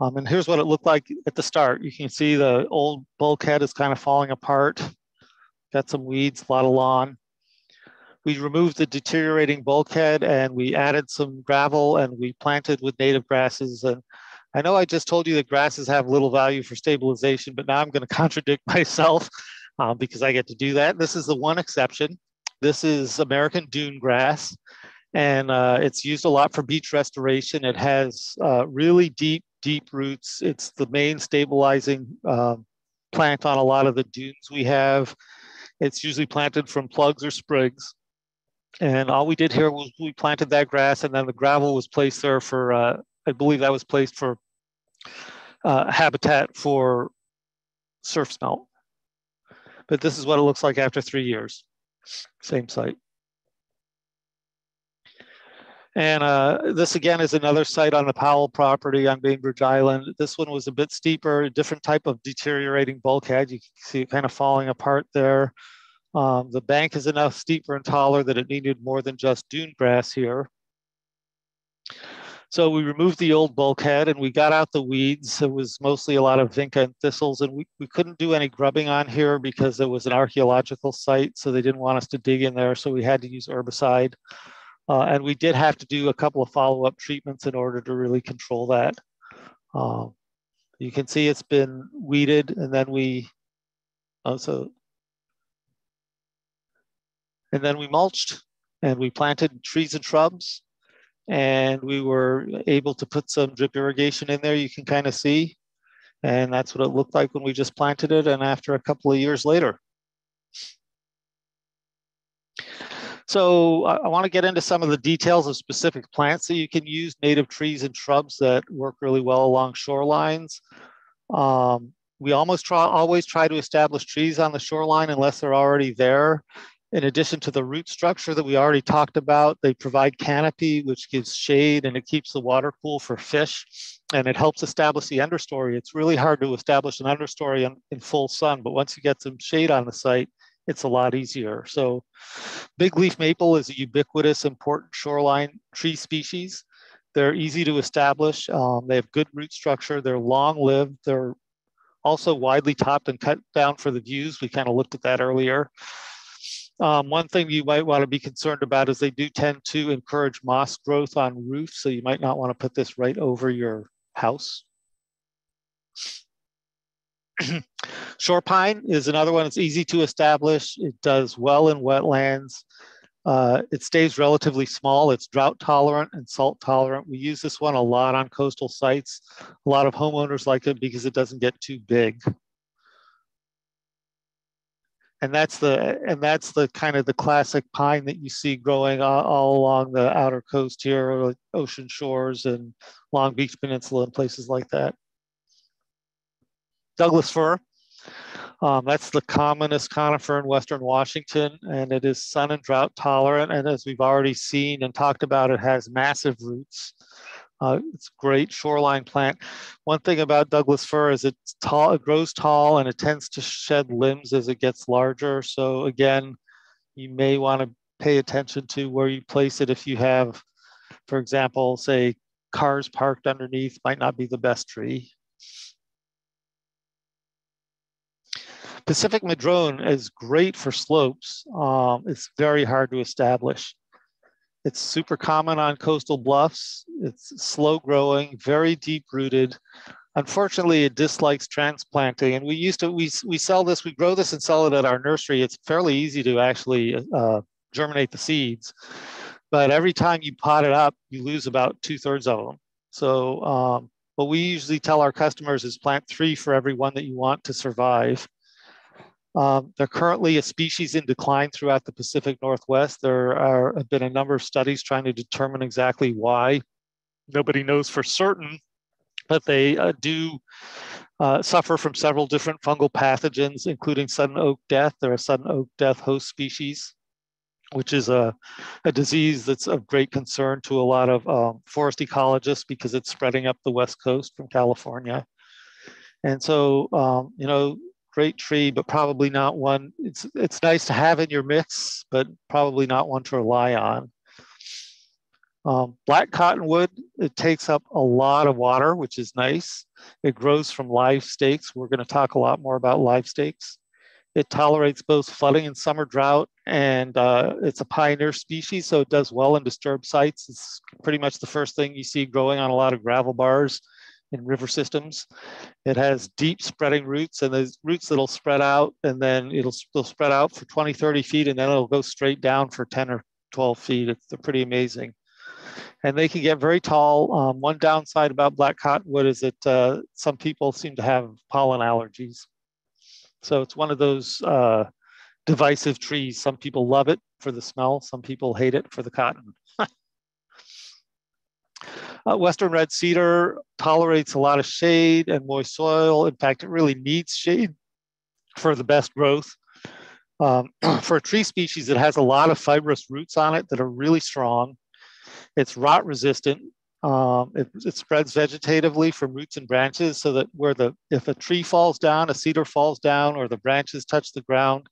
And here's what it looked like at the start. You can see the old bulkhead is kind of falling apart. Got some weeds, a lot of lawn. We removed the deteriorating bulkhead and we added some gravel and we planted with native grasses. And I know I just told you that grasses have little value for stabilization, but now I'm going to contradict myself because I get to do that. This is the one exception. This is American dune grass, and it's used a lot for beach restoration. It has really deep roots. It's the main stabilizing plant on a lot of the dunes we have. It's usually planted from plugs or sprigs. And all we did here was we planted that grass, and then the gravel was placed there for, I believe that was placed for habitat for surf smelt. But this is what it looks like after 3 years. Same site. And this again is another site on the Powell property on Bainbridge Island. This one was a bit steeper, a different type of deteriorating bulkhead. You can see it kind of falling apart there. The bank is enough steeper and taller that it needed more than just dune grass here. So we removed the old bulkhead and we got out the weeds. It was mostly a lot of vinca and thistles, and we couldn't do any grubbing on here because it was an archaeological site, so they didn't want us to dig in there, so we had to use herbicide. And we did have to do a couple of follow-up treatments in order to really control that. You can see it's been weeded, and then we mulched, and we planted trees and shrubs, and we were able to put some drip irrigation in there, you can kind of see. And that's what it looked like when we just planted it, and after a couple of years later. So I want to get into some of the details of specific plants that you can use, native trees and shrubs that work really well along shorelines. We always try to establish trees on the shoreline unless they're already there. In addition to the root structure that we already talked about, they provide canopy, which gives shade, and it keeps the water cool for fish, and it helps establish the understory. It's really hard to establish an understory in full sun, but once you get some shade on the site, it's a lot easier. So big leaf maple is a ubiquitous, important shoreline tree species. They're easy to establish. They have good root structure. They're long-lived. They're also widely topped and cut down for the views. We kind of looked at that earlier. One thing you might want to be concerned about is they do tend to encourage moss growth on roofs, so you might not want to put this right over your house. Shore pine is another one. It's easy to establish. It does well in wetlands. It stays relatively small. It's drought tolerant and salt tolerant. We use this one a lot on coastal sites. A lot of homeowners like it because it doesn't get too big. And that's the kind of the classic pine that you see growing all along the outer coast here, like ocean shores and Long Beach Peninsula and places like that. Douglas fir, that's the commonest conifer in Western Washington, and it is sun and drought tolerant. And as we've already seen and talked about, it has massive roots. It's a great shoreline plant. One thing about Douglas fir is it's tall, it grows tall, and it tends to shed limbs as it gets larger. So again, you may want to pay attention to where you place it. If you have, for example, say cars parked underneath, might not be the best tree. Pacific madrone is great for slopes. It's very hard to establish. It's super common on coastal bluffs. It's slow growing, very deep rooted. Unfortunately, it dislikes transplanting. And we sell this, we grow this and sell it at our nursery. It's fairly easy to actually germinate the seeds. But every time you pot it up, you lose about 2/3 of them. So what we usually tell our customers is plant 3 for every one that you want to survive. They're currently a species in decline throughout the Pacific Northwest. There have been a number of studies trying to determine exactly why. Nobody knows for certain, but they do suffer from several different fungal pathogens, including sudden oak death. They're a sudden oak death host species, which is a disease that's of great concern to a lot of forest ecologists because it's spreading up the West Coast from California. And so, great tree, but probably not one. It's nice to have in your mix, but probably not one to rely on. Black cottonwood, it takes up a lot of water, which is nice. It grows from live stakes. We're going to talk a lot more about live stakes. It tolerates both flooding and summer drought, and it's a pioneer species, so it does well in disturbed sites. It's pretty much the first thing you see growing on a lot of gravel bars in river systems. It has deep spreading roots, and there's roots that'll spread out, and then they'll spread out for 20, 30 feet, and then it'll go straight down for 10 or 12 feet. They're pretty amazing. And they can get very tall. One downside about black cottonwood is that some people seem to have pollen allergies. So it's one of those divisive trees. Some people love it for the smell. Some people hate it for the cotton. Western red cedar tolerates a lot of shade and moist soil. In fact, it really needs shade for the best growth. For a tree species, it has a lot of fibrous roots on it that are really strong. It's rot resistant. It spreads vegetatively from roots and branches, so that if a tree falls down, a cedar falls down, or the branches touch the ground,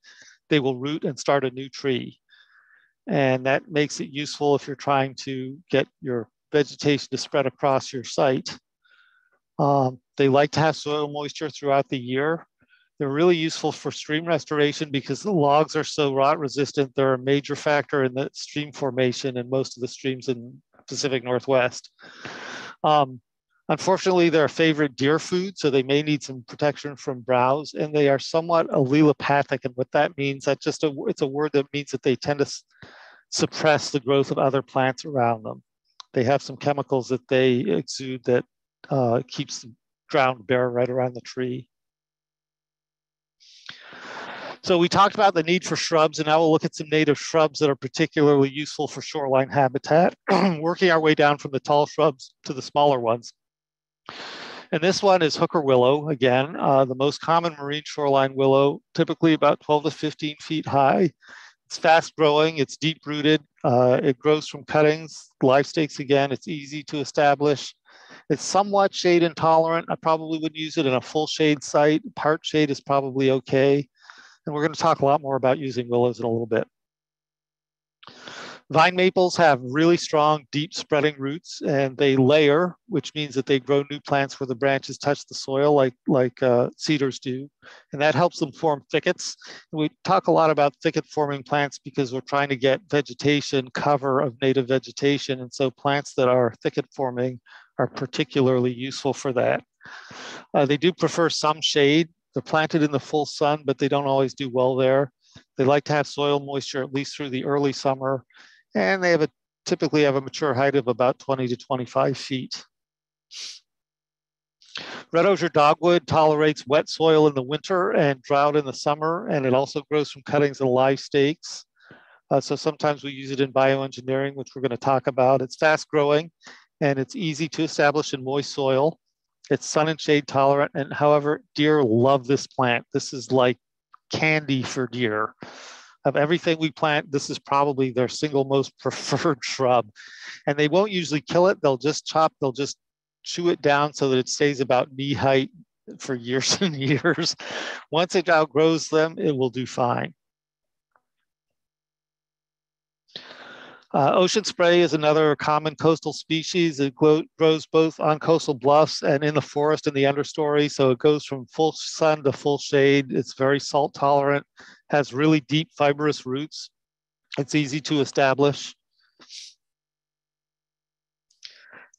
they will root and start a new tree. And that makes it useful if you're trying to get your vegetation to spread across your site. They like to have soil moisture throughout the year. They're really useful for stream restoration because the logs are so rot resistant. They're a major factor in the stream formation in most of the streams in Pacific Northwest. Unfortunately, they're a favorite deer food, so they may need some protection from browse, and they are somewhat allelopathic. And what that means, it's a word that means that they tend to suppress the growth of other plants around them. They have some chemicals that they exude that keeps the ground bare right around the tree. So we talked about the need for shrubs, and now we'll look at some native shrubs that are particularly useful for shoreline habitat, working our way down from the tall shrubs to the smaller ones. And this one is hooker willow, again, the most common marine shoreline willow, typically about 12 to 15 feet high. It's fast growing, it's deep rooted, it grows from cuttings, live stakes again, it's easy to establish. It's somewhat shade intolerant. I probably wouldn't use it in a full shade site. Part shade is probably okay. And we're going to talk a lot more about using willows in a little bit. Vine maples have really strong, deep spreading roots, and they layer, which means that they grow new plants where the branches touch the soil like cedars do. And that helps them form thickets. And we talk a lot about thicket forming plants because we're trying to get vegetation cover of native vegetation. And so plants that are thicket forming are particularly useful for that. They do prefer some shade. They're planted in the full sun, but they don't always do well there. They like to have soil moisture at least through the early summer, and they typically have a mature height of about 20 to 25 feet. Red osier dogwood tolerates wet soil in the winter and drought in the summer, and it also grows from cuttings and live stakes. So sometimes we use it in bioengineering, which we're going to talk about. It's fast growing, and it's easy to establish in moist soil. It's sun and shade tolerant, and however, deer love this plant. This is like candy for deer. Of everything we plant, this is probably their single most preferred shrub. And they won't usually kill it. They'll just chew it down so that it stays about knee height for years and years. Once it outgrows them, it will do fine. Ocean spray is another common coastal species. It grows both on coastal bluffs and in the forest in the understory. So it goes from full sun to full shade. It's very salt tolerant, has really deep fibrous roots. It's easy to establish.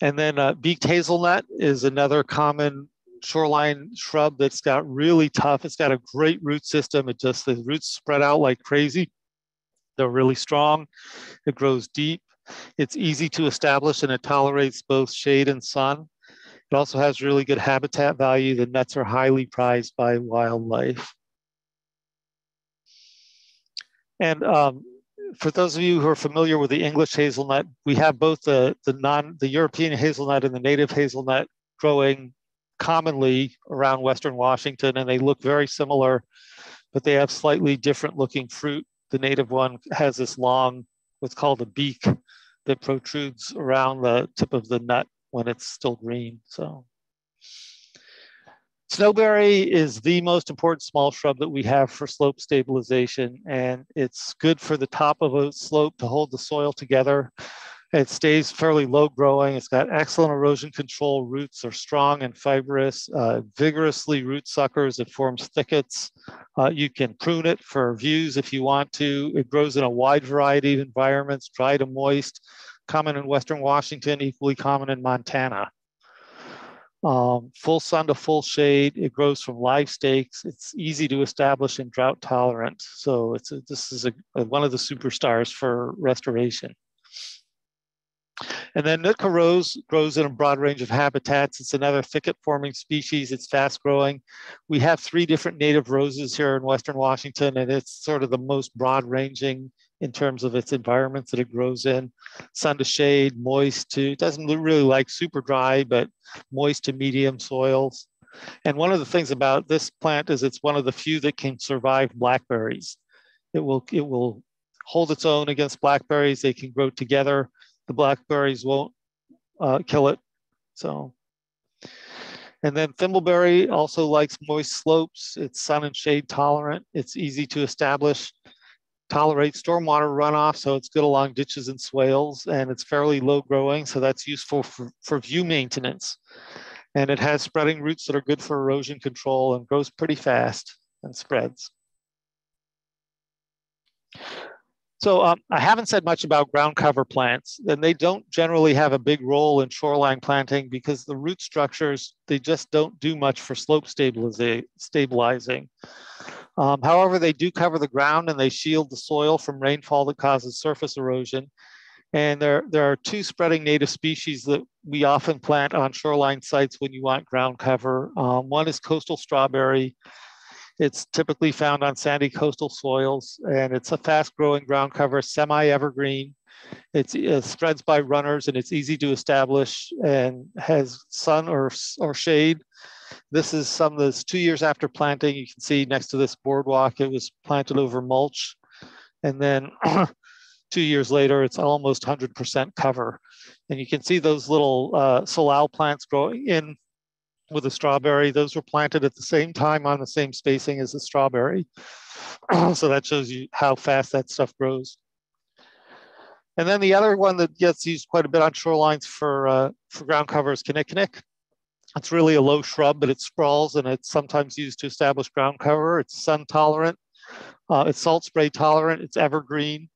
And then beaked hazelnut is another common shoreline shrub that's got really tough. It's got a great root system. The roots spread out like crazy. They're really strong. It grows deep. It's easy to establish, and it tolerates both shade and sun. It also has really good habitat value. The nuts are highly prized by wildlife. And for those of you who are familiar with the English hazelnut, we have both the European hazelnut and the native hazelnut growing commonly around Western Washington, and they look very similar, but they have slightly different looking fruit. The native one has this long, what's called a beak, that protrudes around the tip of the nut when it's still green. So snowberry is the most important small shrub that we have for slope stabilization, and it's good for the top of a slope to hold the soil together. It stays fairly low growing. It's got excellent erosion control. Roots are strong and fibrous, vigorously root suckers. It forms thickets. You can prune it for views if you want to. It grows in a wide variety of environments, dry to moist, common in Western Washington, equally common in Montana. Full sun to full shade. It grows from live stakes. It's easy to establish and drought tolerant. So this is one of the superstars for restoration. And then Nootka rose grows in a broad range of habitats. It's another thicket-forming species. It's fast-growing. We have 3 different native roses here in Western Washington, and it's sort of the most broad-ranging in terms of its environments that it grows in. Sun to shade, moist to, it doesn't really like super dry, but moist to medium soils. And one of the things about this plant is it's one of the few that can survive blackberries. It will hold its own against blackberries. They can grow together. the blackberries won't kill it. So, and then thimbleberry also likes moist slopes. It's sun and shade tolerant. It's easy to establish, tolerates stormwater runoff, so it's good along ditches and swales, and it's fairly low growing, so that's useful for view maintenance. And it has spreading roots that are good for erosion control and grows pretty fast and spreads. So I haven't said much about ground cover plants, and they don't generally have a big role in shoreline planting because the root structures, they just don't do much for slope stabilizing. However, they do cover the ground and they shield the soil from rainfall that causes surface erosion. And there are two spreading native species that we often plant on shoreline sites when you want ground cover. One is coastal strawberry. It's typically found on sandy coastal soils, and it's a fast-growing ground cover, semi-evergreen. It spreads by runners, and it's easy to establish and has sun or shade. This is some that's 2 years after planting. You can see next to this boardwalk, it was planted over mulch. And then 2 years later, it's almost 100% cover. And you can see those little salal plants growing in with the strawberry. Those were planted at the same time on the same spacing as the strawberry. So that shows you how fast that stuff grows. And then the other one that gets used quite a bit on shorelines for ground cover is kinnikinnick. It's really a low shrub, but it sprawls and it's sometimes used to establish ground cover. It's sun tolerant, it's salt spray tolerant, it's evergreen.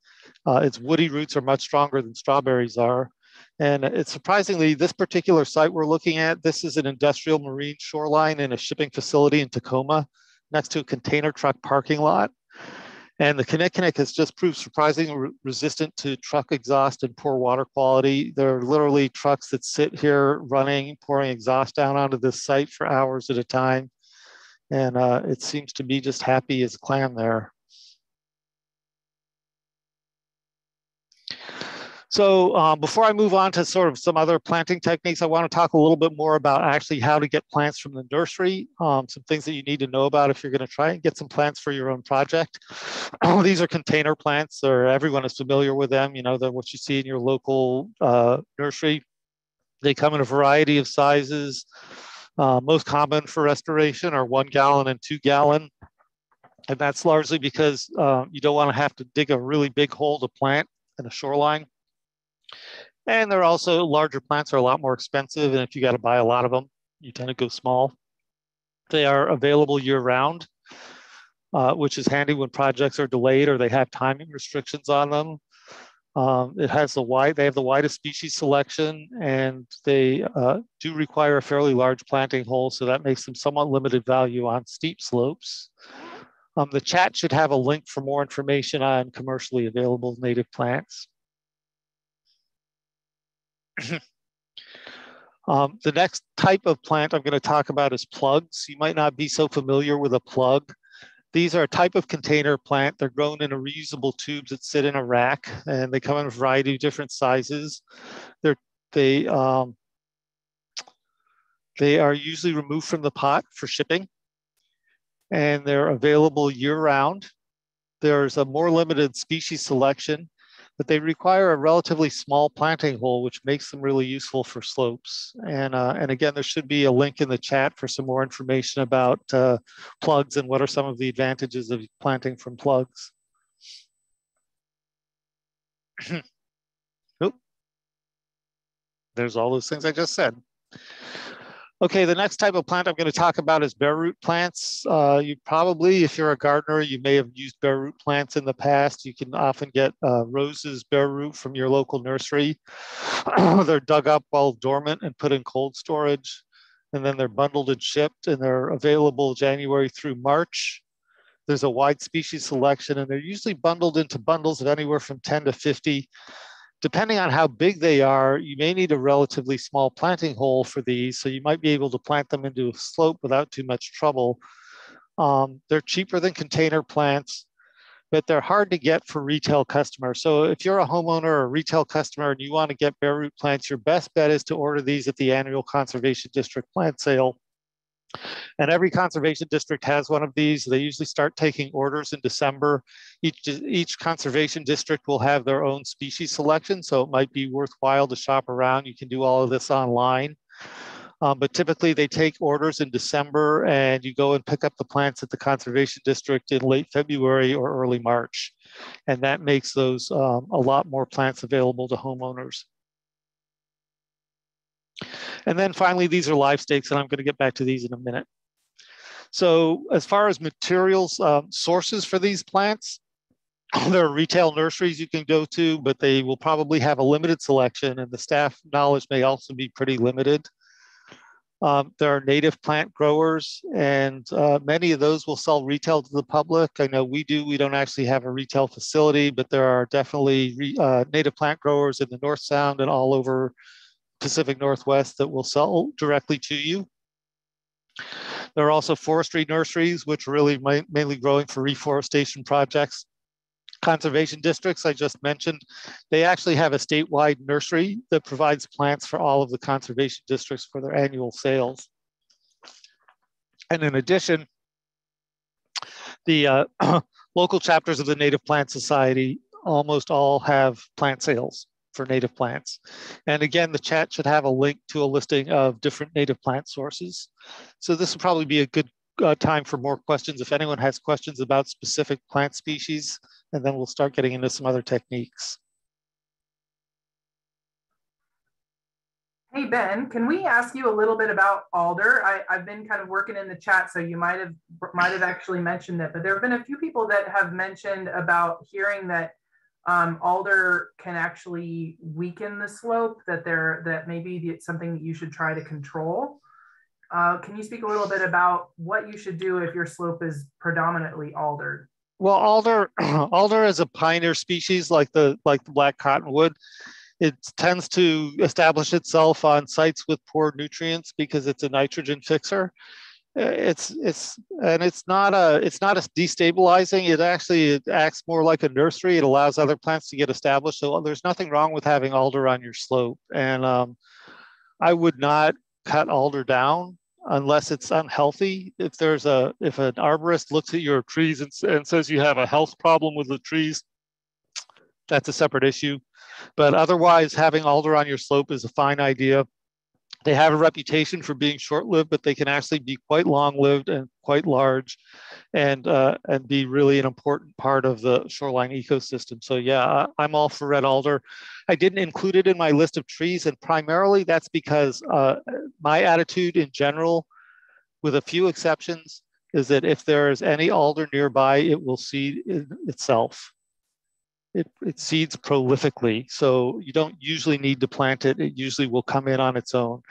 Its woody roots are much stronger than strawberries are. And it's surprisingly, this particular site we're looking at, this is an industrial marine shoreline in a shipping facility in Tacoma next to a container truck parking lot. And the kinnikinnick has just proved surprisingly resistant to truck exhaust and poor water quality. There are literally trucks that sit here running, pouring exhaust down onto this site for hours at a time. And it seems to be just happy as a clam there. So before I move on to sort of some other planting techniques, I want to talk a little bit more about actually how to get plants from the nursery, some things that you need to know about if you're going to try and get some plants for your own project. These are container plants, or everyone is familiar with them, you know, what you see in your local nursery. They come in a variety of sizes. Most common for restoration are 1 gallon and 2 gallon. And that's largely because you don't want to have to dig a really big hole to plant in a shoreline. And they're also, larger plants are a lot more expensive. And if you got to buy a lot of them, you tend to go small. They are available year round, which is handy when projects are delayed or they have timing restrictions on them. They have the widest species selection, and they do require a fairly large planting hole. So that makes them somewhat limited value on steep slopes. The chat should have a link for more information on commercially available native plants. The next type of plant I'm going to talk about is plugs. You might not be so familiar with a plug. These are a type of container plant. They're grown in reusable tubes that sit in a rack, and they come in a variety of different sizes. They are usually removed from the pot for shipping, and they're available year-round. There's a more limited species selection, but they require a relatively small planting hole, which makes them really useful for slopes. And again, there should be a link in the chat for some more information about plugs and what are some of the advantages of planting from plugs. Oop. There's all those things I just said. Okay, the next type of plant I'm going to talk about is bare root plants. You probably, if you're a gardener, you may have used bare root plants in the past. You can often get roses bare root from your local nursery. They're dug up while dormant and put in cold storage. And then they're bundled and shipped, and they're available January through March. There's a wide species selection, and they're usually bundled into bundles of anywhere from 10 to 50. Depending on how big they are, you may need a relatively small planting hole for these, so you might be able to plant them into a slope without too much trouble. They're cheaper than container plants, but they're hard to get for retail customers. So if you're a homeowner or a retail customer and you want to get bare root plants, your best bet is to order these at the annual Conservation District plant sale. And every conservation district has one of these. They usually start taking orders in December. Each conservation district will have their own species selection, so it might be worthwhile to shop around. You can do all of this online. But typically they take orders in December, and you go and pick up the plants at the conservation district in late February or early March. And that makes those a lot more plants available to homeowners. And then finally, these are live stakes, and I'm going to get back to these in a minute. So as far as materials sources for these plants, there are retail nurseries you can go to, but they will probably have a limited selection, and the staff knowledge may also be pretty limited. There are native plant growers, and many of those will sell retail to the public. I know we do. We don't actually have a retail facility, but there are definitely native plant growers in the North Sound and all over Pacific Northwest that will sell directly to you. There are also forestry nurseries, which are really mainly growing for reforestation projects. Conservation districts, I just mentioned, they actually have a statewide nursery that provides plants for all of the conservation districts for their annual sales. And in addition, the local chapters of the Native Plant Society almost all have plant sales for native plants. And again, the chat should have a link to a listing of different native plant sources. So this will probably be a good time for more questions if anyone has questions about specific plant species, and then we'll start getting into some other techniques. Hey, Ben, can we ask you a little bit about alder? I've been kind of working in the chat, so you might have actually mentioned it, but there have been a few people that have mentioned about hearing that alder can actually weaken the slope, that maybe it's something that you should try to control. Can you speak a little bit about what you should do if your slope is predominantly alder? Well, alder is a pioneer species like the black cottonwood. It tends to establish itself on sites with poor nutrients because it's a nitrogen fixer. It's not destabilizing. It acts more like a nursery. It allows other plants to get established. So there's nothing wrong with having alder on your slope. And I would not cut alder down unless it's unhealthy. If an arborist looks at your trees and says you have a health problem with the trees, that's a separate issue. But otherwise, having alder on your slope is a fine idea. They have a reputation for being short-lived, but they can actually be quite long-lived and quite large, and be really an important part of the shoreline ecosystem. So yeah, I'm all for red alder. I didn't include it in my list of trees, and primarily that's because my attitude in general, with a few exceptions, is that if there is any alder nearby, it will seed itself. It seeds prolifically, so you don't usually need to plant it. It usually will come in on its own.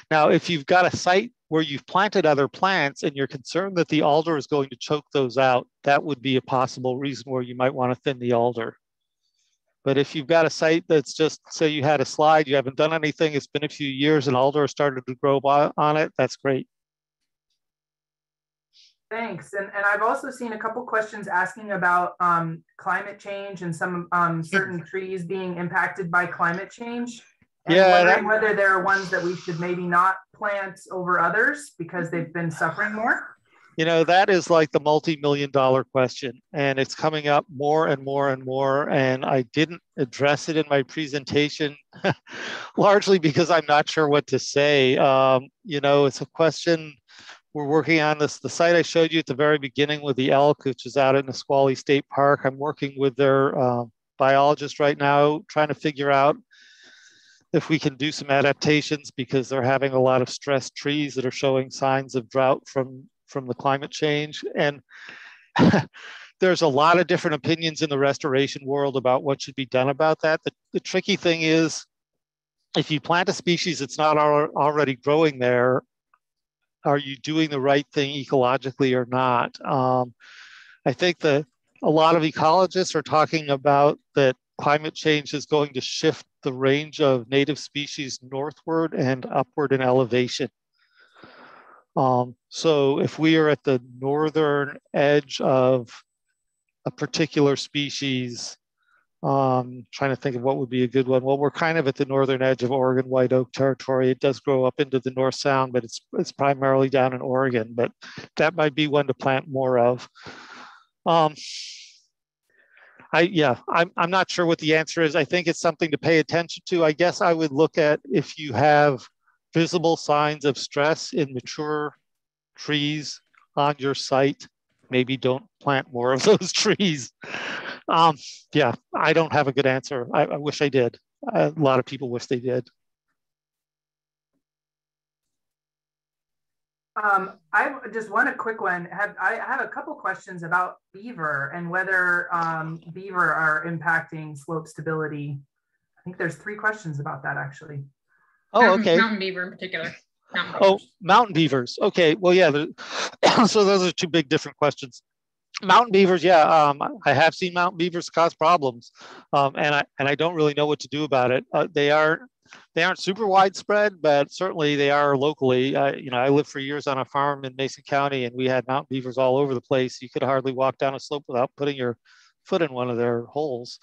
Now, if you've got a site where you've planted other plants and you're concerned that the alder is going to choke those out, that would be a possible reason where you might want to thin the alder. But if you've got a site that's just, say you had a slide, you haven't done anything, it's been a few years and alder has started to grow on it, that's great. Thanks. And I've also seen a couple questions asking about climate change and some certain trees being impacted by climate change. And wondering whether there are ones that we should maybe not plant over others because they've been suffering more. You know, that is like the multi-million-dollar question, and it's coming up more and more and more. And I didn't address it in my presentation, largely because I'm not sure what to say. You know, it's a question. We're working on this. The site I showed you at the very beginning with the elk, which is out in Nisqually State Park. I'm working with their biologist right now, trying to figure out if we can do some adaptations because they're having a lot of stressed trees that are showing signs of drought from the climate change. And there's a lot of different opinions in the restoration world about what should be done about that. The tricky thing is, if you plant a species that's not already growing there, are you doing the right thing ecologically or not? I think that a lot of ecologists are talking about that climate change is going to shift the range of native species northward and upward in elevation. So if we are at the northern edge of a particular species, Trying to think of what would be a good one. Well, we're kind of at the northern edge of Oregon white oak territory. It does grow up into the North Sound, but it's primarily down in Oregon. But that might be one to plant more of. I'm not sure what the answer is. I think it's something to pay attention to. I guess I would look at if you have visible signs of stress in mature trees on your site, maybe don't plant more of those trees. Yeah, I don't have a good answer. I wish I did. A lot of people wish they did. I just want a quick one. I have a couple questions about beaver and whether beaver are impacting slope stability. I think there's 3 questions about that actually. Oh, okay. Mountain beaver in particular. Mountain beavers. Okay. Well, yeah. So those are 2 big different questions. Mountain beavers, yeah. I have seen mountain beavers cause problems, and I don't really know what to do about it. They aren't super widespread, but certainly they are locally. I lived for years on a farm in Mason County, and we had mountain beavers all over the place. You could hardly walk down a slope without putting your foot in one of their holes.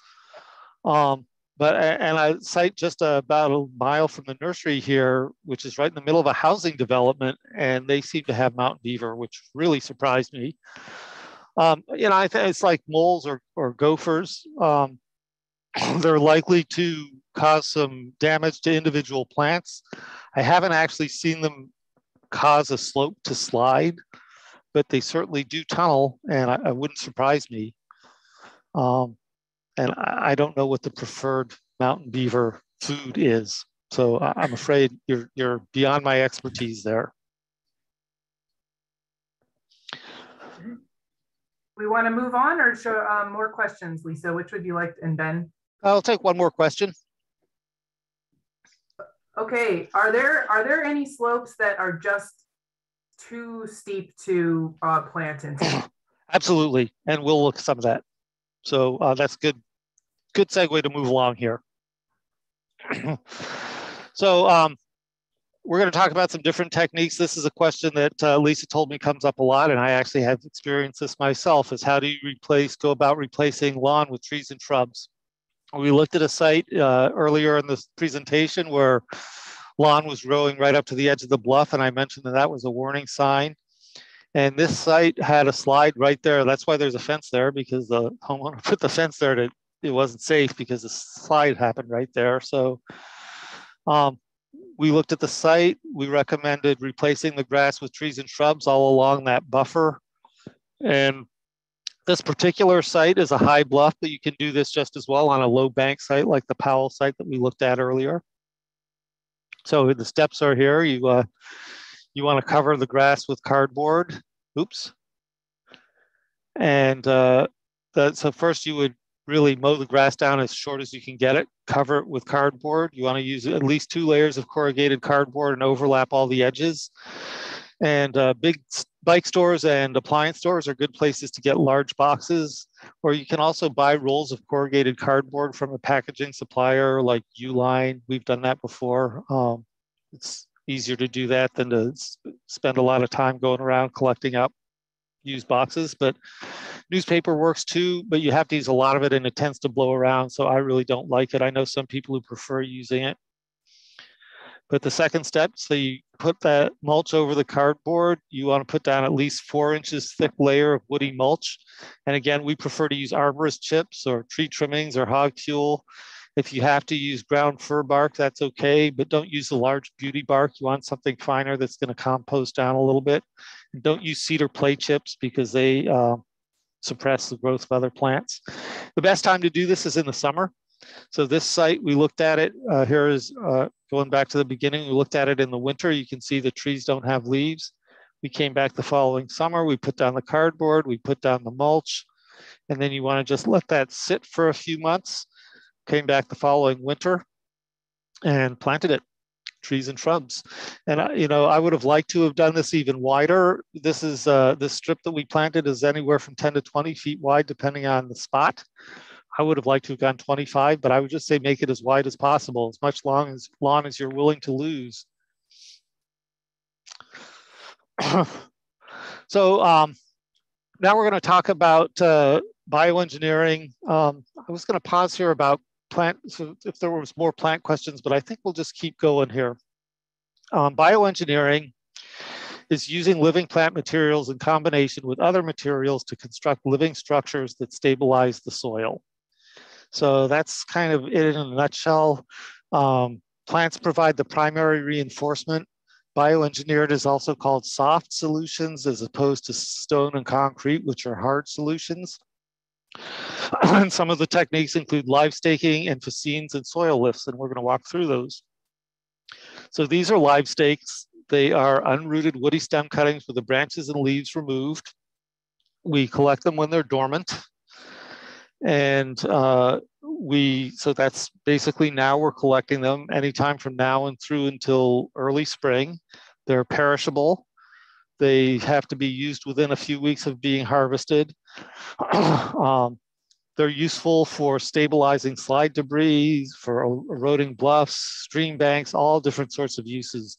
And I cite just about a mile from the nursery here, which is right in the middle of a housing development, and they seem to have mountain beaver, which really surprised me. I think it's like moles or gophers. They're likely to cause some damage to individual plants. I haven't actually seen them cause a slope to slide, but they certainly do tunnel, and I wouldn't surprise me. And I don't know what the preferred mountain beaver food is. So I'm afraid you're beyond my expertise there. We want to move on or show more questions, Lisa? Which would you like? And Ben? I'll take one more question. Okay, are there any slopes that are just too steep to plant into? Absolutely, and we'll look at some of that. So that's good segue to move along here. So we're going to talk about some different techniques. This is a question that Lisa told me comes up a lot, and I actually have experienced this myself, is how do you go about replacing lawn with trees and shrubs? We looked at a site earlier in this presentation where lawn was growing right up to the edge of the bluff, and I mentioned that was a warning sign. And this site had a slide right there. That's why there's a fence there, because the homeowner put the fence there it wasn't safe because the slide happened right there. So we looked at the site. We recommended replacing the grass with trees and shrubs all along that buffer. And this particular site is a high bluff, but you can do this just as well on a low bank site like the Powell site that we looked at earlier. So the steps are here. You want to cover the grass with cardboard. Oops. And so first you would really mow the grass down as short as you can get it, cover it with cardboard. You want to use at least 2 layers of corrugated cardboard and overlap all the edges. And big bike stores and appliance stores are good places to get large boxes, or you can also buy rolls of corrugated cardboard from a packaging supplier like Uline. We've done that before. It's easier to do that than to spend a lot of time going around collecting up used boxes, but newspaper works too, but you have to use a lot of it and it tends to blow around. So I really don't like it. I know some people who prefer using it. But the second step, so you put that mulch over the cardboard. You want to put down at least 4 inches thick layer of woody mulch. And again, we prefer to use arborist chips or tree trimmings or hog fuel. If you have to use ground fir bark, that's okay, but don't use the large beauty bark. You want something finer that's going to compost down a little bit. And don't use cedar play chips because they suppress the growth of other plants. The best time to do this is in the summer. So this site, we looked at it, here is going back to the beginning, we looked at it in the winter. You can see the trees don't have leaves. We came back the following summer, we put down the cardboard, we put down the mulch, and then you want to just let that sit for a few months. Came back the following winter and planted it, trees and shrubs. And I would have liked to have done this even wider. This is this strip that we planted is anywhere from 10 to 20 feet wide, depending on the spot. I would have liked to have gone 25, but I would just say make it as wide as possible, as much lawn as you're willing to lose. So now we're going to talk about Bioengineering. I was going to pause here about plant, so if there was more plant questions, but I think we'll just keep going here. Bioengineering is using living plant materials in combination with other materials to construct living structures that stabilize the soil. So that's kind of it in a nutshell. Plants provide the primary reinforcement. Bioengineered is also called soft solutions as opposed to stone and concrete, which are hard solutions. And some of the techniques include live staking and fascines and soil lifts, and we're going to walk through those. So these are live stakes. They are unrooted woody stem cuttings with the branches and leaves removed. We collect them when they're dormant. And so that's basically now we're collecting them anytime from now and through until early spring. They're perishable. They have to be used within a few weeks of being harvested. They're useful for stabilizing slide debris, for eroding bluffs, stream banks, all different sorts of uses.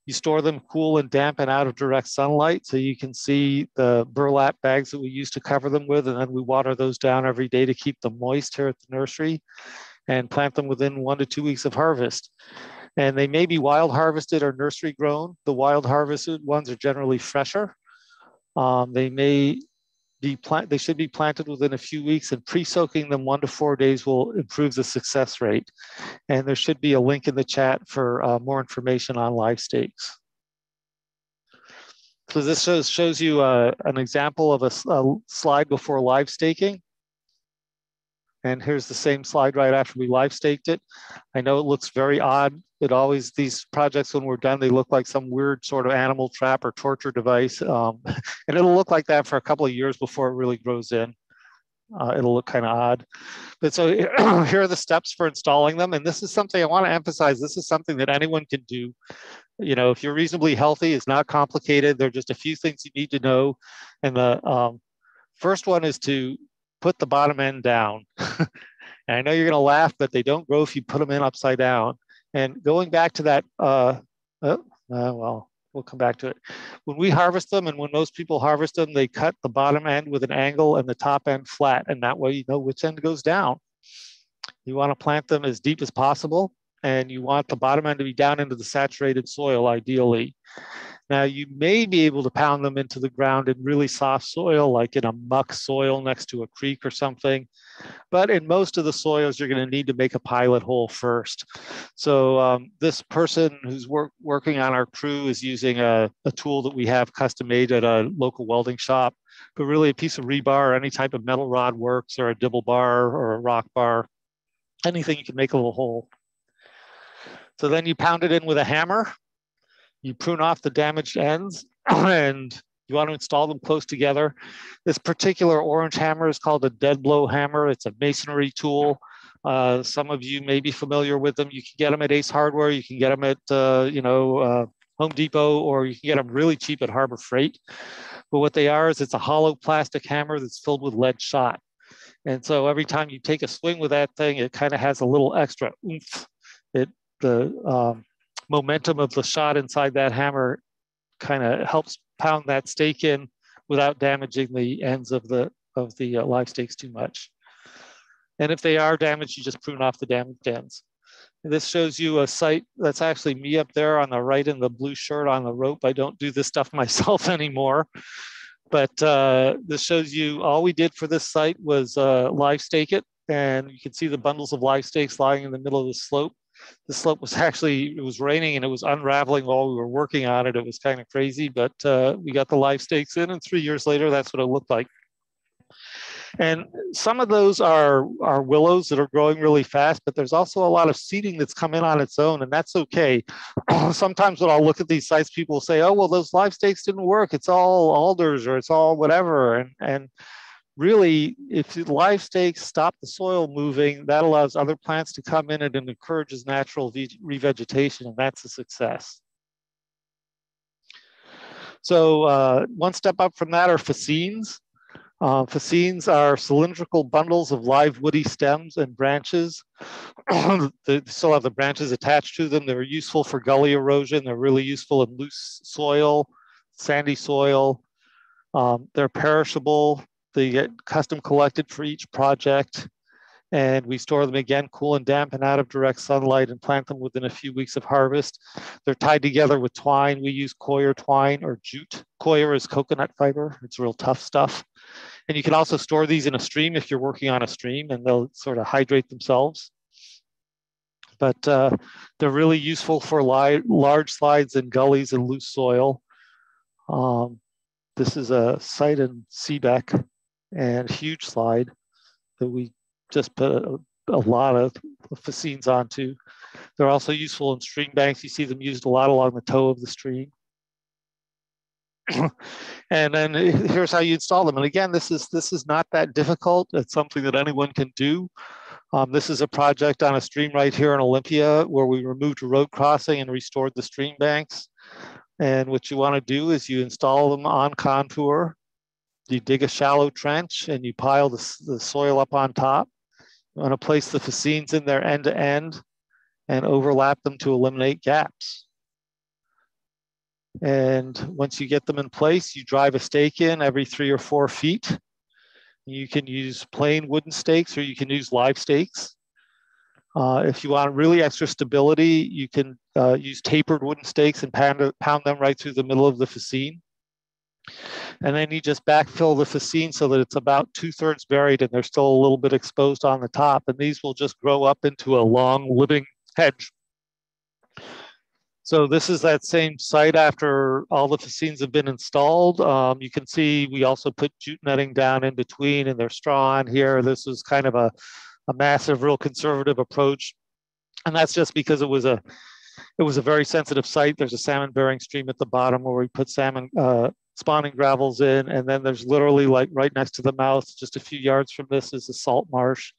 You store them cool and damp and out of direct sunlight. So you can see the burlap bags that we used to cover them with, and then we water those down every day to keep them moist here at the nursery and plant them within 1 to 2 weeks of harvest. And they may be wild harvested or nursery grown. The wild harvested ones are generally fresher. They should be planted within a few weeks, and pre-soaking them 1 to 4 days will improve the success rate. And there should be a link in the chat for more information on live stakes. So this shows you an example of a slide before live staking. And here's the same slide right after we live staked it. I know it looks very odd. These projects, when we're done, they look like some weird sort of animal trap or torture device. And it'll look like that for a couple of years before it really grows in. It'll look kind of odd. But so here are the steps for installing them. And this is something I want to emphasize. This is something that anyone can do. You know, if you're reasonably healthy, it's not complicated. There are just a few things you need to know. And the first one is to put the bottom end down. And I know you're going to laugh, but they don't grow if you put them in upside down. And going back to that, well, we'll come back to it. When we harvest them, and when most people harvest them, they cut the bottom end with an angle and the top end flat. And that way you know which end goes down. You want to plant them as deep as possible, and you want the bottom end to be down into the saturated soil, ideally. Now, you may be able to pound them into the ground in really soft soil, like in a muck soil next to a creek or something. But in most of the soils, you're going to need to make a pilot hole first. So this person who's working on our crew is using a tool that we have custom made at a local welding shop. But really, a piece of rebar or any type of metal rod works, or a dibble bar or a rock bar, anything you can make a little hole. So then you pound it in with a hammer. You prune off the damaged ends, and you want to install them close together. This particular orange hammer is called a dead blow hammer. It's a masonry tool. Some of you may be familiar with them. You can get them at Ace Hardware. You can get them at Home Depot, or you can get them really cheap at Harbor Freight. But what they are is it's a hollow plastic hammer that's filled with lead shot. And so every time you take a swing with that thing, it kind of has a little extra oomph. The momentum of the shot inside that hammer kind of helps pound that stake in without damaging the ends of the live stakes too much. And if they are damaged, you just prune off the damaged ends. And this shows you a site that's actually me up there on the right in the blue shirt on the rope. I don't do this stuff myself anymore. But this shows you all we did for this site was live stake it. And you can see the bundles of live stakes lying in the middle of the slope. The slope was it was raining and it was unraveling while we were working on it. It was kind of crazy, but we got the live stakes in, and 3 years later, that's what it looked like. And some of those are willows that are growing really fast, but there's also a lot of seeding that's come in on its own, and that's okay. Sometimes when I'll look at these sites, people will say, oh, well, those live stakes didn't work. It's all alders or it's all whatever. And really, if the live stakes stop the soil moving, that allows other plants to come in and it encourages natural revegetation, and that's a success. So one step up from that are fascines. Fascines are cylindrical bundles of live woody stems and branches. They still have the branches attached to them. They're useful for gully erosion. They're really useful in loose soil, sandy soil. They're perishable. They get custom collected for each project, and we store them again, cool and damp and out of direct sunlight, and plant them within a few weeks of harvest. They're tied together with twine. We use coir twine or jute. Coir is coconut fiber. It's real tough stuff. And you can also store these in a stream if you're working on a stream, and they'll sort of hydrate themselves. But they're really useful for large slides and gullies and loose soil. This is a site in Seebeck, and huge slide that we just put a lot of fascines onto. They're also useful in stream banks. You see them used a lot along the toe of the stream. And then here's how you install them. And again, this is not that difficult. It's something that anyone can do. This is a project on a stream right here in Olympia where we removed a road crossing and restored the stream banks. And what you want to do is you install them on contour. You dig a shallow trench and you pile the soil up on top. You want to place the fascines in there end to end and overlap them to eliminate gaps. And once you get them in place, you drive a stake in every 3 or 4 feet. You can use plain wooden stakes or you can use live stakes. If you want really extra stability, you can use tapered wooden stakes and pound them right through the middle of the fascine. And then you just backfill the fascine so that it's about 2/3 buried and they're still a little bit exposed on the top. And these will just grow up into a long living hedge. So this is that same site after all the fascines have been installed. You can see we also put jute netting down in between, and there's straw on here. This was kind of a massive, real conservative approach. And that's just because it was a very sensitive site. There's a salmon bearing stream at the bottom where we put salmon spawning gravels in. And then there's literally, like, right next to the mouth, just a few yards from this is a salt marsh.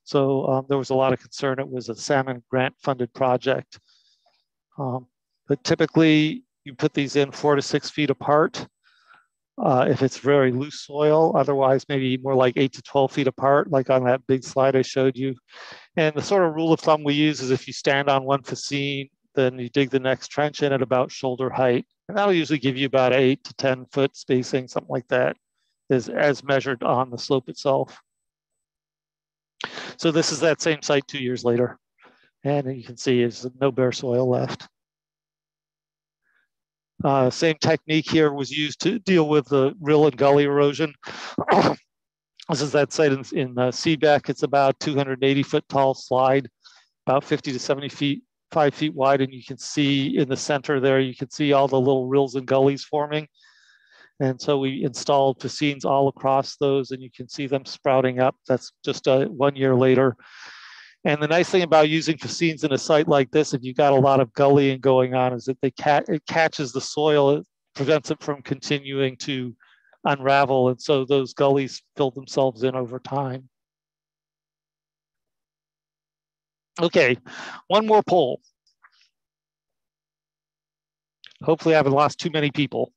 So there was a lot of concern. It was a salmon grant funded project. But typically you put these in 4 to 6 feet apart if it's very loose soil. Otherwise, maybe more like 8 to 12 feet apart, like on that big slide I showed you. And the sort of rule of thumb we use is if you stand on one fascine, then you dig the next trench in at about shoulder height. And that'll usually give you about 8 to 10 foot spacing, something like that, as measured on the slope itself. So this is that same site 2 years later. And you can see there's no bare soil left. Same technique here was used to deal with the rill and gully erosion. This is that site in Seebeck. It's about 280 foot tall slide, about 50 to 75 feet wide. And you can see in the center there, you can see all the little rills and gullies forming. And so we installed fascines all across those, and you can see them sprouting up. That's just 1 year later. And the nice thing about using fascines in a site like this, if you've got a lot of gullying going on, is that it catches the soil, it prevents it from continuing to unravel. And so those gullies fill themselves in over time. Okay, one more poll. Hopefully I haven't lost too many people.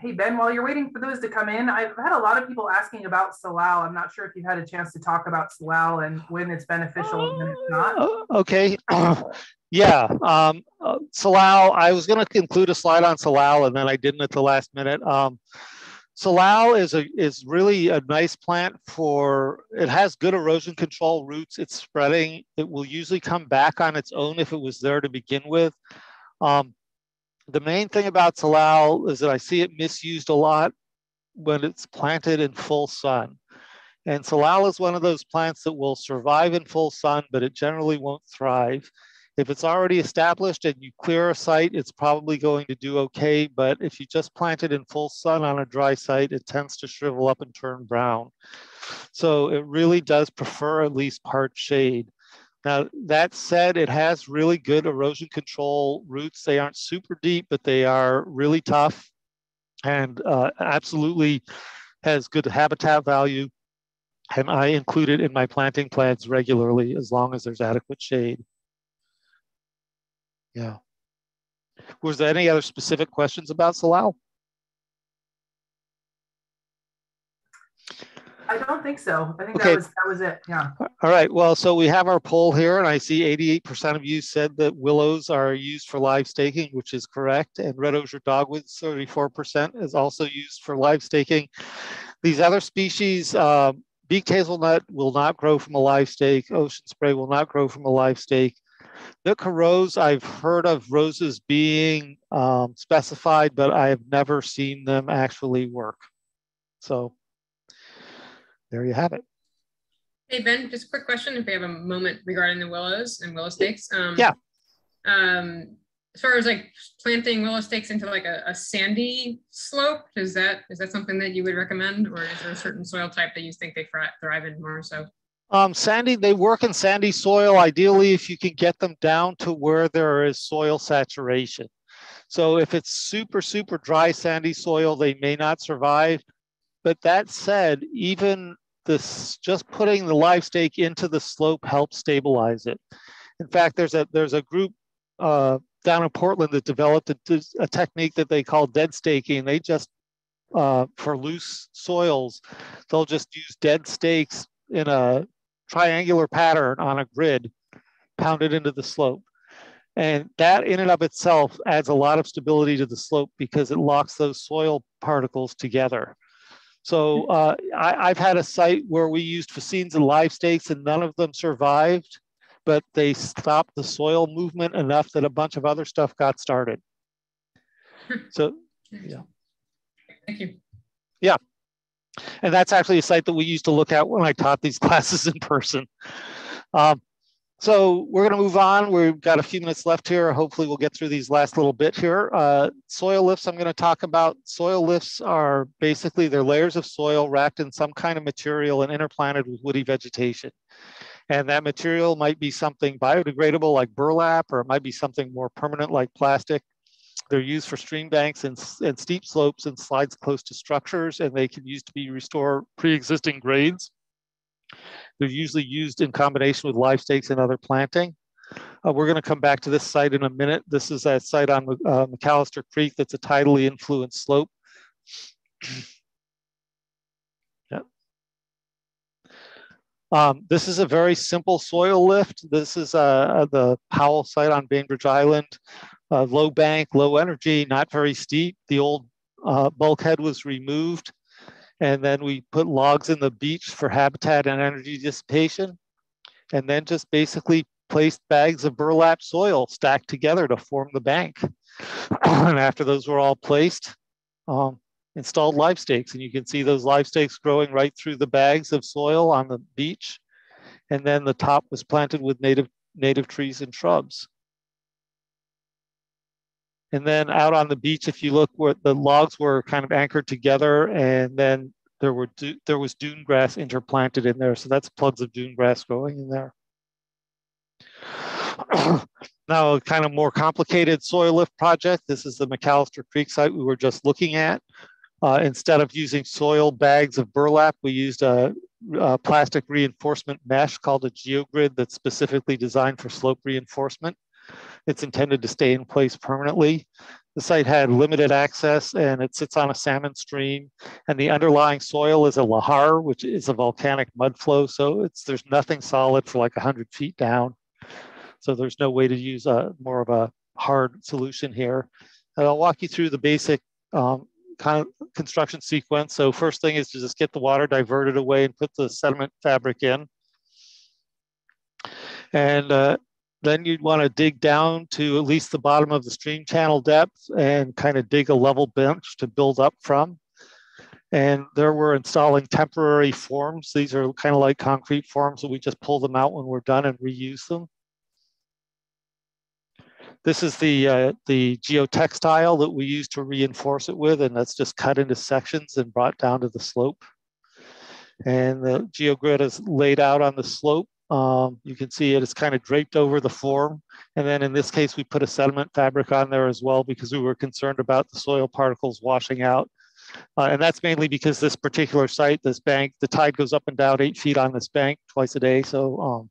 Hey, Ben, while you're waiting for those to come in, I've had a lot of people asking about salal. I'm not sure if you've had a chance to talk about salal and when it's beneficial and when it's not. Okay. Yeah. Salal, I was going to include a slide on salal, and then I didn't at the last minute. Salal is really a nice plant it has good erosion control roots. It's spreading. It will usually come back on its own if it was there to begin with. The main thing about salal is that I see it misused a lot when it's planted in full sun. And salal is one of those plants that will survive in full sun, but it generally won't thrive. If it's already established and you clear a site, it's probably going to do okay. But if you just plant it in full sun on a dry site, it tends to shrivel up and turn brown. So it really does prefer at least part shade. Now, that said, it has really good erosion control roots. They aren't super deep, but they are really tough and absolutely has good habitat value, and I include it in my planting plans regularly as long as there's adequate shade. Yeah. Was there any other specific questions about Salal? I don't think so. I think Okay. that was it. Yeah. All right. Well, so we have our poll here, and I see 88% of you said that willows are used for live staking, which is correct. And red osier dogwood, 34%, is also used for live staking. These other species, beaked hazelnut will not grow from a live stake. Ocean spray will not grow from a live stake. Nootka rose, I've heard of roses being specified, but I have never seen them actually work. So there you have it. Hey, Ben, just a quick question if we have a moment regarding the willows and willow stakes. Yeah. As far as like planting willow stakes into like a sandy slope, is that something that you would recommend, or is there a certain soil type that you think they thrive in more so? Sandy, they work in sandy soil, ideally if you can get them down to where there is soil saturation. So if it's super, super dry sandy soil, they may not survive. But that said, even this, just putting the live stake into the slope helps stabilize it. In fact, there's a group down in Portland that developed a technique that they call dead staking. They just, for loose soils, they'll just use dead stakes in a triangular pattern on a grid, pounded into the slope. And that in and of itself adds a lot of stability to the slope because it locks those soil particles together. So I've had a site where we used fascines and live stakes and none of them survived, but they stopped the soil movement enough that a bunch of other stuff got started. So, yeah. Thank you. Yeah. And that's actually a site that we used to look at when I taught these classes in person. So we're going to move on. We've got a few minutes left here. Hopefully we'll get through these last little bit here. Soil lifts I'm going to talk about. Soil lifts are basically they're layers of soil wrapped in some kind of material and interplanted with woody vegetation. And that material might be something biodegradable like burlap, or it might be something more permanent like plastic. They're used for stream banks and steep slopes and slides close to structures, and they can use to restore pre-existing grades. They're usually used in combination with live stakes and other planting. We're going to come back to this site in a minute. This is a site on McAllister Creek that's a tidally influenced slope. Yep. This is a very simple soil lift. This is the Powell site on Bainbridge Island. Low bank, low energy, not very steep. The old bulkhead was removed. And then we put logs in the beach for habitat and energy dissipation. And then just basically placed bags of burlap soil stacked together to form the bank. And after those were all placed, installed live stakes. And you can see those live stakes growing right through the bags of soil on the beach. And then the top was planted with native trees and shrubs. And then out on the beach, if you look where the logs were kind of anchored together, and then there was dune grass interplanted in there. So that's plugs of dune grass growing in there. Now, a kind of more complicated soil lift project. This is the McAllister Creek site we were just looking at. Instead of using soil bags of burlap, we used a plastic reinforcement mesh called a geogrid that's specifically designed for slope reinforcement. It's intended to stay in place permanently. The site had limited access and it sits on a salmon stream, and the underlying soil is a lahar, which is a volcanic mud flow. So there's nothing solid for like 100 feet down. So there's no way to use more of a hard solution here. And I'll walk you through the basic kind of construction sequence. So first thing is to just get the water diverted away and put the sediment fabric in. And then you'd want to dig down to at least the bottom of the stream channel depth and kind of dig a level bench to build up from. And there we're installing temporary forms. These are kind of like concrete forms, so we just pull them out when we're done and reuse them. This is the geotextile that we use to reinforce it with, and that's just cut into sections and brought down to the slope. And the geogrid is laid out on the slope. You can see it is kind of draped over the form. And then in this case, we put a sediment fabric on there as well because we were concerned about the soil particles washing out. And that's mainly because this particular site, this bank, the tide goes up and down 8 feet on this bank twice a day. So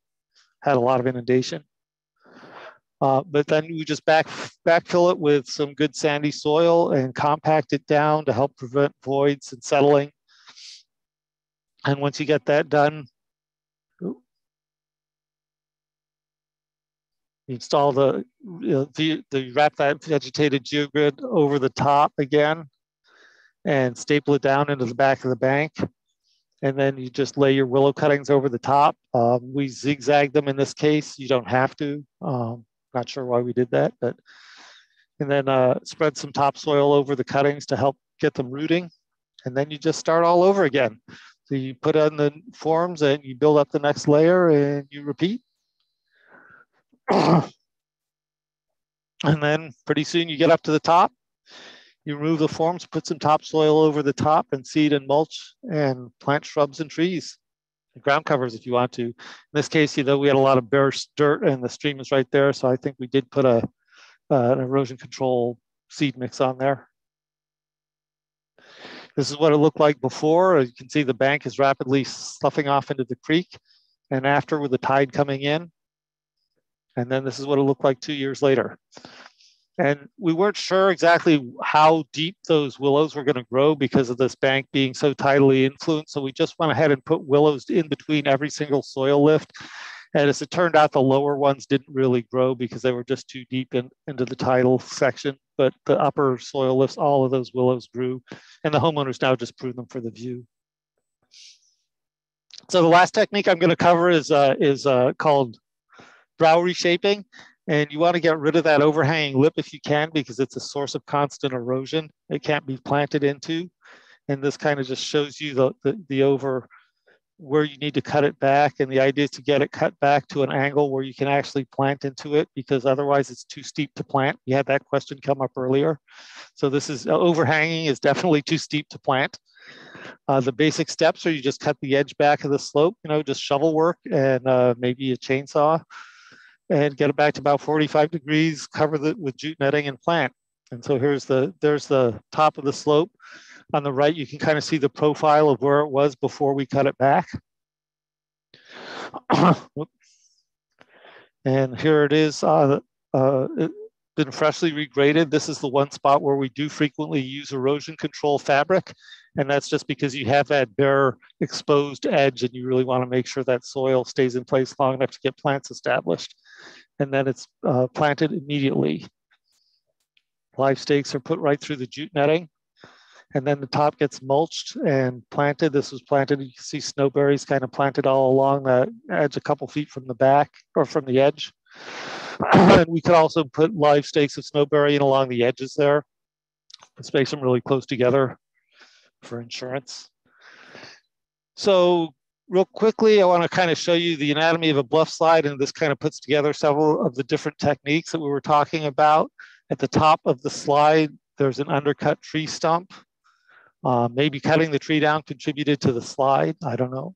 had a lot of inundation. But then we just backfill it with some good sandy soil and compact it down to help prevent voids and settling. And once you get that done, you install you wrap that vegetated geogrid over the top again and staple it down into the back of the bank. And then you just lay your willow cuttings over the top. We zigzag them in this case. You don't have to. Not sure why we did that, but and then spread some topsoil over the cuttings to help get them rooting. And then you just start all over again. So you put on the forms and you build up the next layer and you repeat. And then pretty soon you get up to the top. You remove the forms, put some topsoil over the top and seed and mulch and plant shrubs and trees. Ground covers if you want to. In this case, we had a lot of bare dirt and the stream is right there. So I think we did put an erosion control seed mix on there. This is what it looked like before. You can see the bank is rapidly sloughing off into the creek and after with the tide coming in. And then this is what it looked like 2 years later. And we weren't sure exactly how deep those willows were going to grow because of this bank being so tidally influenced. So we just went ahead and put willows in between every single soil lift. And as it turned out, the lower ones didn't really grow because they were just too deep into the tidal section. But the upper soil lifts, all of those willows grew. And the homeowners now just prune them for the view. So the last technique I'm going to cover is called brow reshaping. And you want to get rid of that overhanging lip if you can, because it's a source of constant erosion. It can't be planted into. And this kind of just shows you the over where you need to cut it back. And the idea is to get it cut back to an angle where you can actually plant into it, because otherwise it's too steep to plant. You had that question come up earlier. So this is overhanging is definitely too steep to plant. The basic steps are you just cut the edge back of the slope, just shovel work and maybe a chainsaw, and get it back to about 45 degrees, cover it with jute netting and plant. And so there's the top of the slope. On the right, you can kind of see the profile of where it was before we cut it back. And here it is, it's been freshly regraded. This is the one spot where we do frequently use erosion control fabric. And that's just because you have that bare exposed edge and you really want to make sure that soil stays in place long enough to get plants established. And then it's planted immediately. Live stakes are put right through the jute netting. And then the top gets mulched and planted. This was planted, you can see snowberries kind of planted all along the edge, a couple feet from the back or from the edge. And we could also put live stakes of snowberry in along the edges there. Let's make them really close together for insurance. So real quickly, I want to kind of show you the anatomy of a bluff slide, and this kind of puts together several of the different techniques that we were talking about. At the top of the slide, there's an undercut tree stump. Maybe cutting the tree down contributed to the slide, I don't know.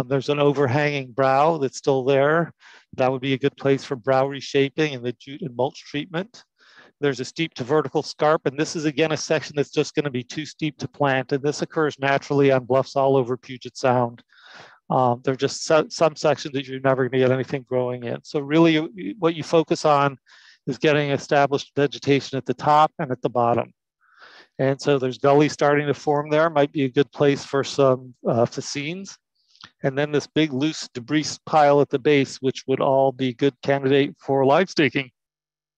There's an overhanging brow that's still there. That would be a good place for brow reshaping and the jute and mulch treatment. There's a steep to vertical scarp, and this is again a section that's just going to be too steep to plant, and this occurs naturally on bluffs all over Puget Sound. There are just some sections that you're never going to get anything growing in. So really what you focus on is getting established vegetation at the top and at the bottom. And so there's gullies starting to form there, might be a good place for some fascines. And then this big loose debris pile at the base, which would all be a good candidate for live staking.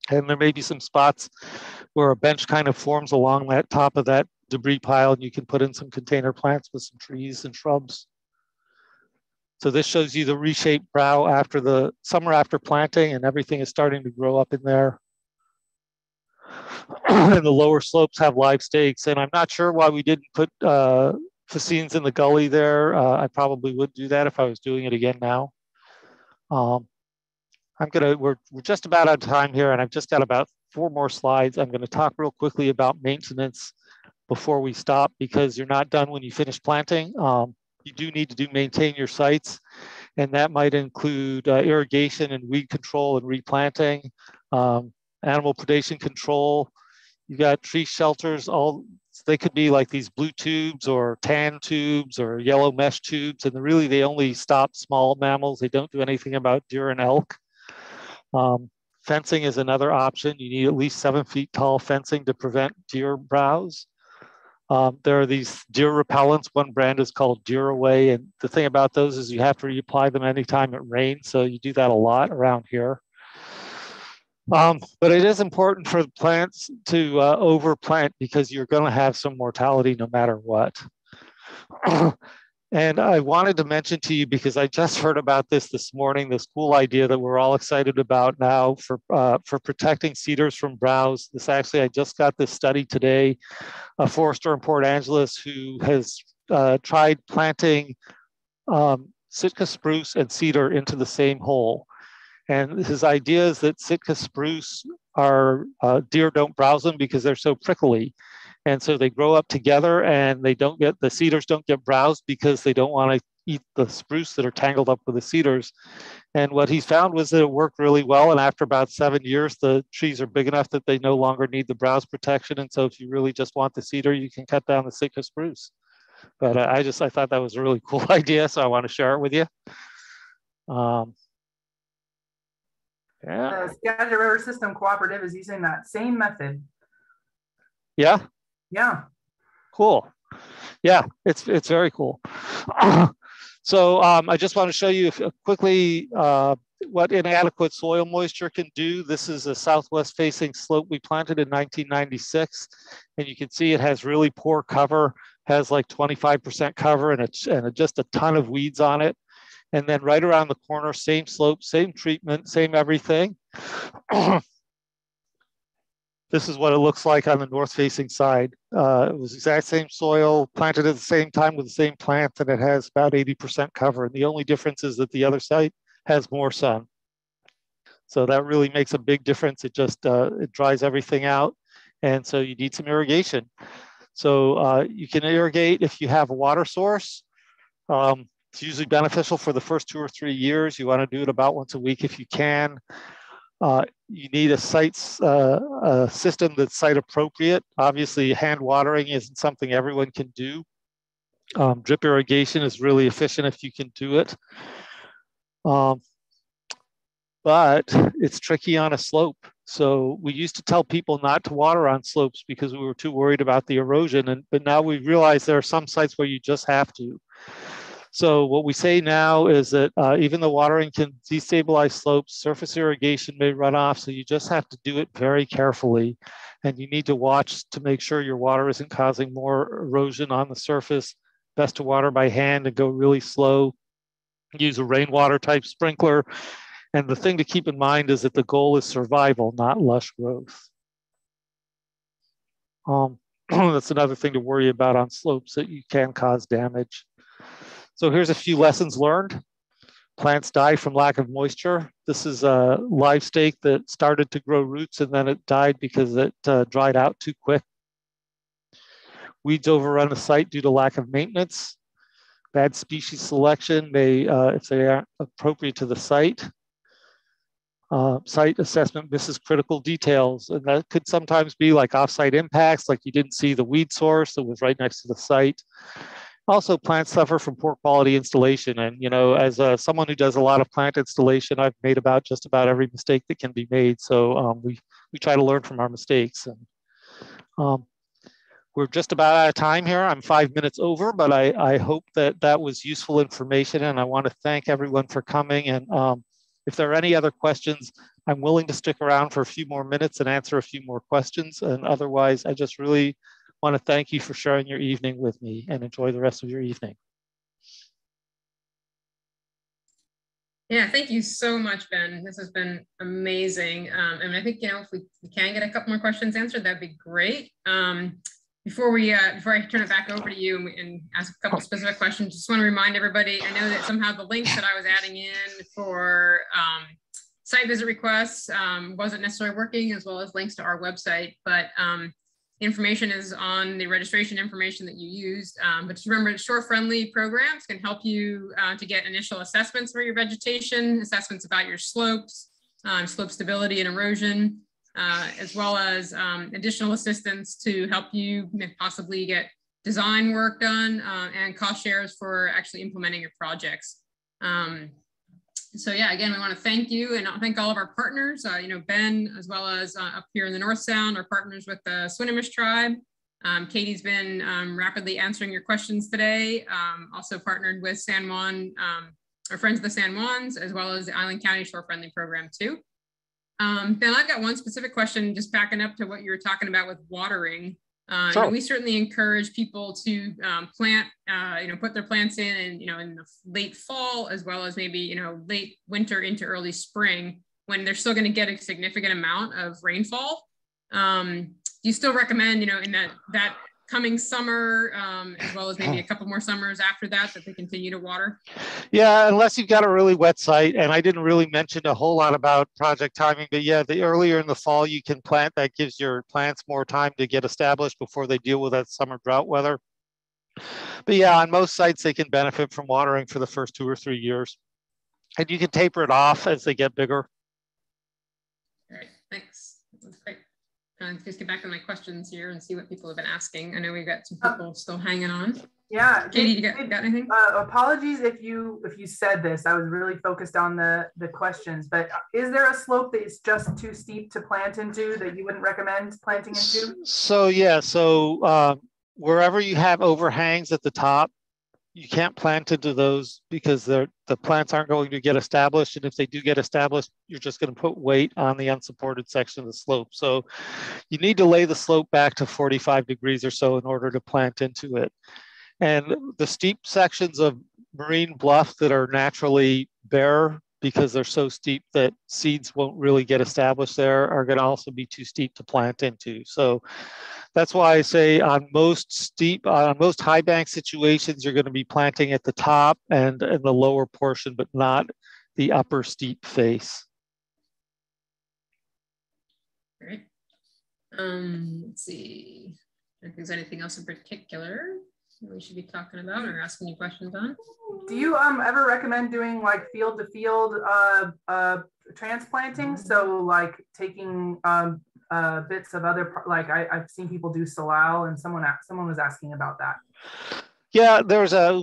And there may be some spots where a bench kind of forms along that top of that debris pile, and you can put in some container plants with some trees and shrubs. So this shows you the reshaped brow after the summer after planting, and everything is starting to grow up in there. And the lower slopes have live stakes, and I'm not sure why we didn't put fascines in the gully there. I probably would do that if I was doing it again now. We're just about out of time here, and I've just got about 4 more slides. I'm going to talk real quickly about maintenance before we stop, because you're not done when you finish planting. You do need to maintain your sites, and that might include irrigation and weed control and replanting, animal predation control. You got tree shelters, all they could be like these blue tubes or tan tubes or yellow mesh tubes, and really they only stop small mammals. They don't do anything about deer and elk. Fencing is another option. You need at least 7 feet tall fencing to prevent deer browse. There are these deer repellents. One brand is called Deer Away, and the thing about those is you have to reapply them anytime it rains, so you do that a lot around here. But it is important for the plants to overplant because you're going to have some mortality no matter what. And I wanted to mention to you, because I just heard about this morning, this cool idea that we're all excited about now for protecting cedars from browse. I just got this study today, a forester in Port Angeles who has tried planting Sitka spruce and cedar into the same hole. And his idea is that Sitka spruce deer don't browse them because they're so prickly. And so they grow up together, and the cedars don't get browsed because they don't want to eat the spruce that are tangled up with the cedars. And what he found was that it worked really well. And after about 7 years, the trees are big enough that they no longer need the browse protection. And so if you really just want the cedar, you can cut down the Sitka spruce. But I thought that was a really cool idea, so I want to share it with you. The Skagit River System Cooperative is using that same method. Yeah? Yeah. Cool. Yeah, it's very cool. So I just want to show you quickly what inadequate soil moisture can do. This is a southwest facing slope we planted in 1996. And you can see it has really poor cover, has like 25% cover and just a ton of weeds on it. And then right around the corner, same slope, same treatment, same everything. This is what it looks like on the north-facing side. It was the exact same soil, planted at the same time with the same plant, and it has about 80% cover. And the only difference is that the other site has more sun. So that really makes a big difference. It just it dries everything out, and so you need some irrigation. So you can irrigate if you have a water source. It's usually beneficial for the first 2 or 3 years. You want to do it about once a week if you can. You need a system that's site appropriate. Obviously, hand watering isn't something everyone can do. Drip irrigation is really efficient if you can do it. But it's tricky on a slope. So we used to tell people not to water on slopes because we were too worried about the erosion. But now we realize there are some sites where you just have to. So what we say now is that even though watering can destabilize slopes, surface irrigation may run off. So you just have to do it very carefully. And you need to watch to make sure your water isn't causing more erosion on the surface. Best to water by hand and go really slow. Use a rainwater type sprinkler. And the thing to keep in mind is that the goal is survival, not lush growth. That's another thing to worry about on slopes, that you can cause damage. So here's a few lessons learned. Plants die from lack of moisture. This is a live stake that started to grow roots and then it died because it dried out too quick. Weeds overrun the site due to lack of maintenance. Bad species selection may, if they aren't appropriate to the site. Site assessment misses critical details, and that could sometimes be like off-site impacts, like you didn't see the weed source that was right next to the site. Also, plants suffer from poor quality installation. And, you know, as someone who does a lot of plant installation, I've made just about every mistake that can be made. So we try to learn from our mistakes. And we're just about out of time here. I'm 5 minutes over, but I hope that was useful information. And I want to thank everyone for coming. And if there are any other questions, I'm willing to stick around for a few more minutes and answer a few more questions. And otherwise, I just really want to thank you for sharing your evening with me, and enjoy the rest of your evening. Yeah, thank you so much, Ben. This has been amazing. And I think, you know, if we can get a couple more questions answered, that'd be great. Before I turn it back over to you and ask a couple specific questions, just want to remind everybody, I know that somehow the links that I was adding in for site visit requests wasn't necessarily working, as well as links to our website, but information is on the registration information that you used. But just remember, shore-friendly programs can help you to get initial assessments for your vegetation, assessments about your slopes, slope stability and erosion. as well as additional assistance to help you possibly get design work done and cost shares for actually implementing your projects. So yeah, again, we want to thank you and thank all of our partners, Ben, as well as up here in the North Sound, our partners with the Swinomish tribe. Katie's been rapidly answering your questions today. Also partnered with San Juan, our friends of the San Juans, as well as the Island County Shore Friendly Program too. Ben, I've got one specific question, just backing up to what you were talking about with watering. Sure. We certainly encourage people to plant, put their plants in, and in the late fall, as well as maybe late winter into early spring, when they're still going to get a significant amount of rainfall. Do you still recommend, in that coming summer, as well as maybe a couple more summers after that they continue to water? Yeah, unless you've got a really wet site. And I didn't really mention a whole lot about project timing, but yeah, the earlier in the fall you can plant, that gives your plants more time to get established before they deal with that summer drought weather. But yeah, on most sites, they can benefit from watering for the first 2 or 3 years. And you can taper it off as they get bigger. All right, thanks. That's great. Just get back to my questions here and see what people have been asking. I know we've got some people still hanging on. Yeah, Katie, you got anything? Apologies if you said this. I was really focused on the questions, but is there a slope that is just too steep to plant into that you wouldn't recommend planting into? So yeah, wherever you have overhangs at the top, you can't plant into those because the plants aren't going to get established. And if they do get established, you're just going to put weight on the unsupported section of the slope. So you need to lay the slope back to 45 degrees or so in order to plant into it. And the steep sections of marine bluff that are naturally bare because they're so steep that seeds won't really get established there are going to also be too steep to plant into. So that's why I say on most high bank situations, you're going to be planting at the top and in the lower portion, but not the upper steep face. Great. Let's see if there's anything else in particular we should be talking about or asking you questions on. Do you ever recommend doing like field to field transplanting? So like taking bits of other, like I've seen people do salal, and someone was asking about that. Yeah,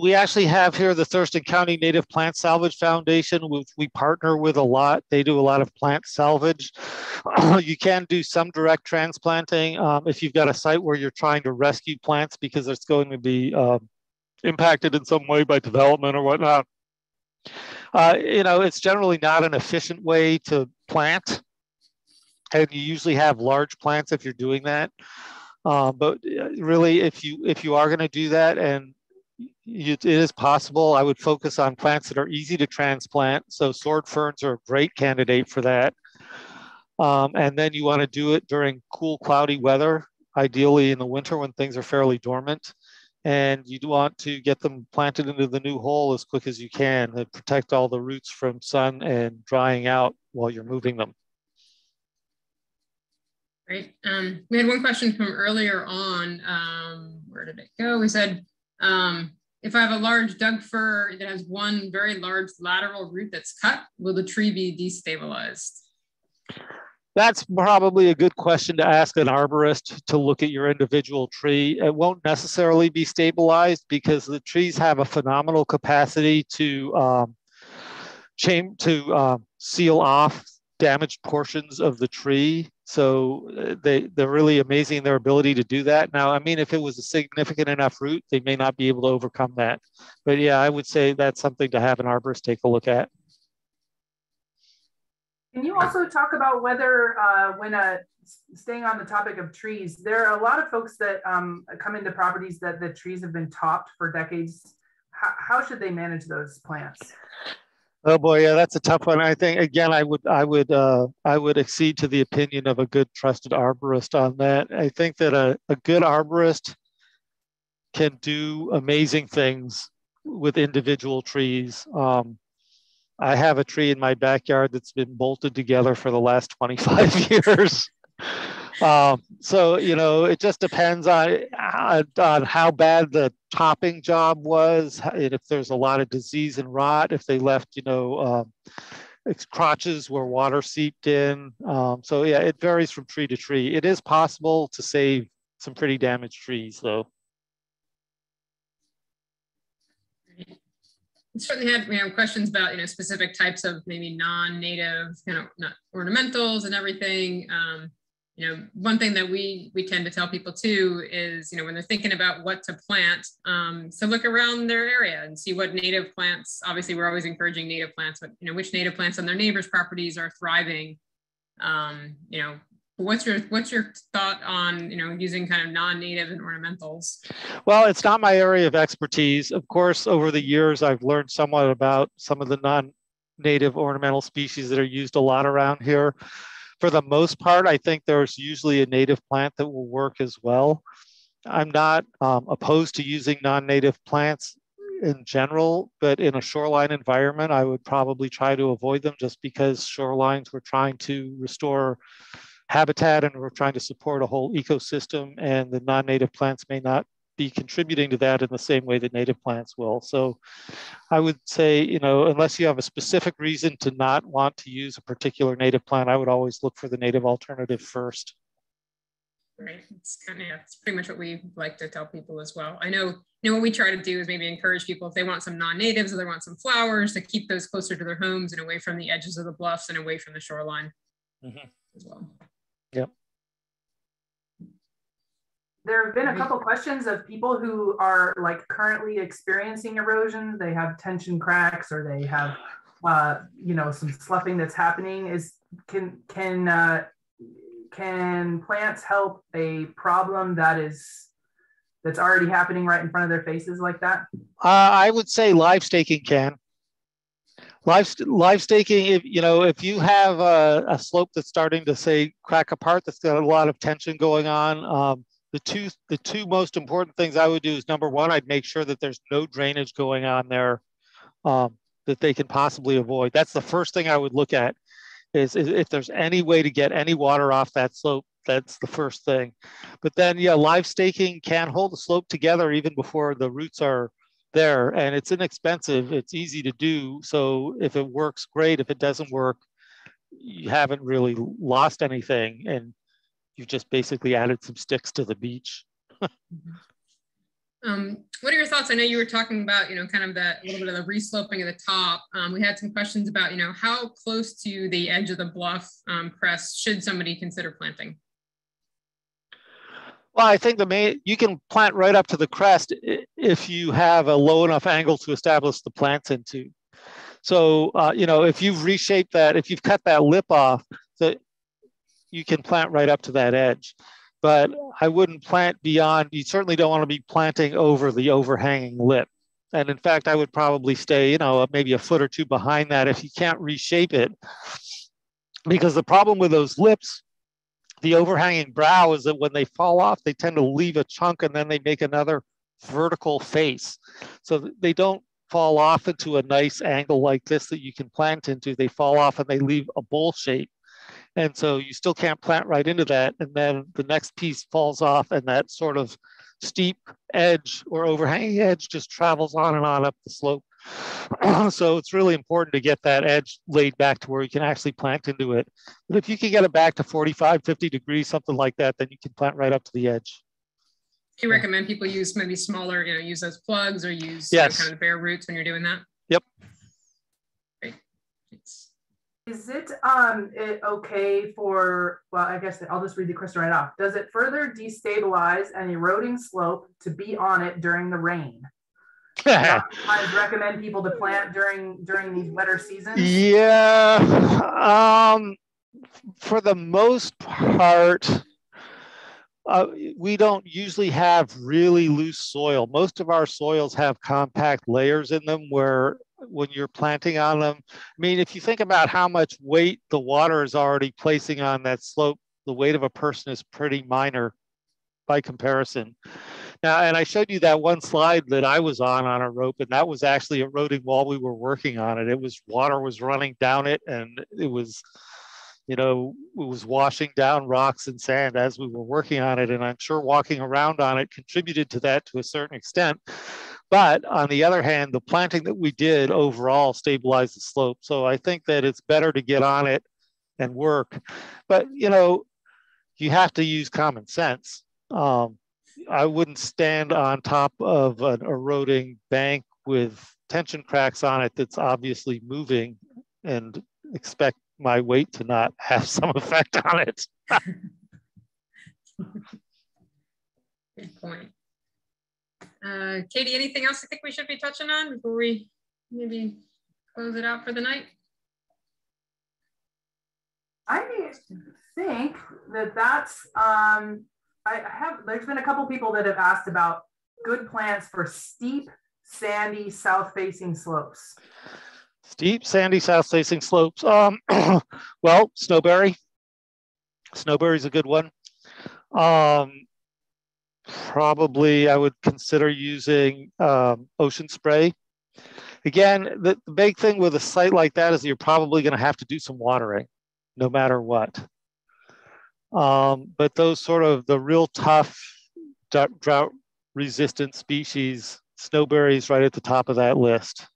we actually have here the Thurston County Native Plant Salvage Foundation, which we partner with a lot. They do a lot of plant salvage. You can do some direct transplanting if you've got a site where you're trying to rescue plants because it's going to be impacted in some way by development or whatnot. It's generally not an efficient way to plant, and you usually have large plants if you're doing that. But really, if you are going to do that, and it is possible, I would focus on plants that are easy to transplant. So sword ferns are a great candidate for that. And then you want to do it during cool, cloudy weather, ideally in the winter when things are fairly dormant. And you do want to get them planted into the new hole as quick as you can to protect all the roots from sun and drying out while you're moving them. Great. We had one question from earlier on. Where did it go? We said, if I have a large Doug fir that has one very large lateral root that's cut, will the tree be destabilized? That's probably a good question to ask an arborist to look at your individual tree. It won't necessarily be stabilized because the trees have a phenomenal capacity to seal off damaged portions of the tree. So they're really amazing in their ability to do that. Now, I mean, if it was a significant enough root, they may not be able to overcome that. But yeah, I would say that's something to have an arborist take a look at. Can you also talk about whether, staying on the topic of trees, there are a lot of folks that come into properties that the trees have been topped for decades. How should they manage those plants? Oh boy, yeah, that's a tough one. I think again, I would accede to the opinion of a good trusted arborist on that. I think that a good arborist can do amazing things with individual trees. I have a tree in my backyard that's been bolted together for the last 25 years. So, it just depends on how bad the topping job was, if there's a lot of disease and rot, if they left, crotches where water seeped in. So yeah, it varies from tree to tree. It is possible to save some pretty damaged trees though. Certainly had questions about specific types of maybe non-native ornamentals and everything. One thing that we tend to tell people too is when they're thinking about what to plant, so look around their area and see what native plants. Obviously, we're always encouraging native plants, but which native plants on their neighbors' properties are thriving. What's your thought on using kind of non-native and ornamentals? Well, it's not my area of expertise. Of course, over the years, I've learned somewhat about some of the non-native ornamental species that are used a lot around here. For the most part, I think there's usually a native plant that will work as well. I'm not opposed to using non-native plants in general, but in a shoreline environment, I would probably try to avoid them just because shorelines we're trying to restore habitat and we're trying to support a whole ecosystem, and the non-native plants may not be contributing to that in the same way that native plants will. So I would say, unless you have a specific reason to not want to use a particular native plant, I would always look for the native alternative first. Right. It's pretty much what we like to tell people as well. I know, what we try to do is maybe encourage people if they want some non-natives or they want some flowers to keep those closer to their homes and away from the edges of the bluffs and away from the shoreline as well. Yep. There have been a couple questions of people who are currently experiencing erosion. They have tension cracks or they have, some sloughing that's happening. Can plants help a problem that's already happening right in front of their faces like that? I would say live staking can. Live staking, if you have a slope that's starting to say crack apart, that's got a lot of tension going on. The two most important things I would do is, number one, I'd make sure that there's no drainage going on there that they can possibly avoid. That's the first thing I would look at is if there's any way to get any water off that slope. That's the first thing. But then, yeah, live staking can hold the slope together even before the roots are there, and it's inexpensive. It's easy to do. So if it works, great. If it doesn't work, you haven't really lost anything, and you've just basically added some sticks to the beach. What are your thoughts? I know you were talking about, kind of that little bit of the resloping at the top. We had some questions about, how close to the edge of the bluff crest should somebody consider planting? Well, I think you can plant right up to the crest if you have a low enough angle to establish the plants into. So, if you've reshaped that, if you've cut that lip off, you can plant right up to that edge. But I wouldn't plant beyond, you certainly don't want to be planting over the overhanging lip. And in fact, I would probably stay, maybe a foot or two behind that if you can't reshape it. Because the problem with those lips, the overhanging brow, is that when they fall off, they tend to leave a chunk and then they make another vertical face. So they don't fall off into a nice angle like this that you can plant into. They fall off and they leave a bowl shape. And so you still can't plant right into that. And then the next piece falls off and that sort of steep edge or overhanging edge just travels on and on up the slope. So it's really important to get that edge laid back to where you can actually plant into it. But if you can get it back to 45, 50 degrees, something like that, then you can plant right up to the edge. Do you recommend people use maybe smaller, use those plugs or use yes. Kind of bare roots when you're doing that? Yep. Great. Thanks. Is it okay for, well, I guess I'll just read the question right off. Does it further destabilize an eroding slope to be on it during the rain? I recommend people to plant during these wetter seasons. Yeah, for the most part, we don't usually have really loose soil. Most of our soils have compact layers in them where when you're planting on them, I mean, if you think about how much weight the water is already placing on that slope, the weight of a person is pretty minor by comparison. Now, and I showed you that one slide that I was on a rope, and that was actually eroding while we were working on it. Water was running down it, and it was washing down rocks and sand as we were working on it. And I'm sure walking around on it contributed to that to a certain extent. But on the other hand, the planting that we did overall stabilized the slope. So I think that it's better to get on it and work. But, you know, you have to use common sense. I wouldn't stand on top of an eroding bank with tension cracks on it that's obviously moving and expect my weight to not have some effect on it. Good point. Katie, anything else you think we should be touching on before we maybe close it out for the night? I think that's, there's been a couple people that have asked about good plants for steep, sandy, south-facing slopes. Steep, sandy, south-facing slopes. Well, snowberry. Snowberry's a good one. Probably I would consider using ocean spray. Again, the big thing with a site like that is you're probably going to have to do some watering, no matter what. But those sort of the real tough drought-resistant species, snowberry's right at the top of that list.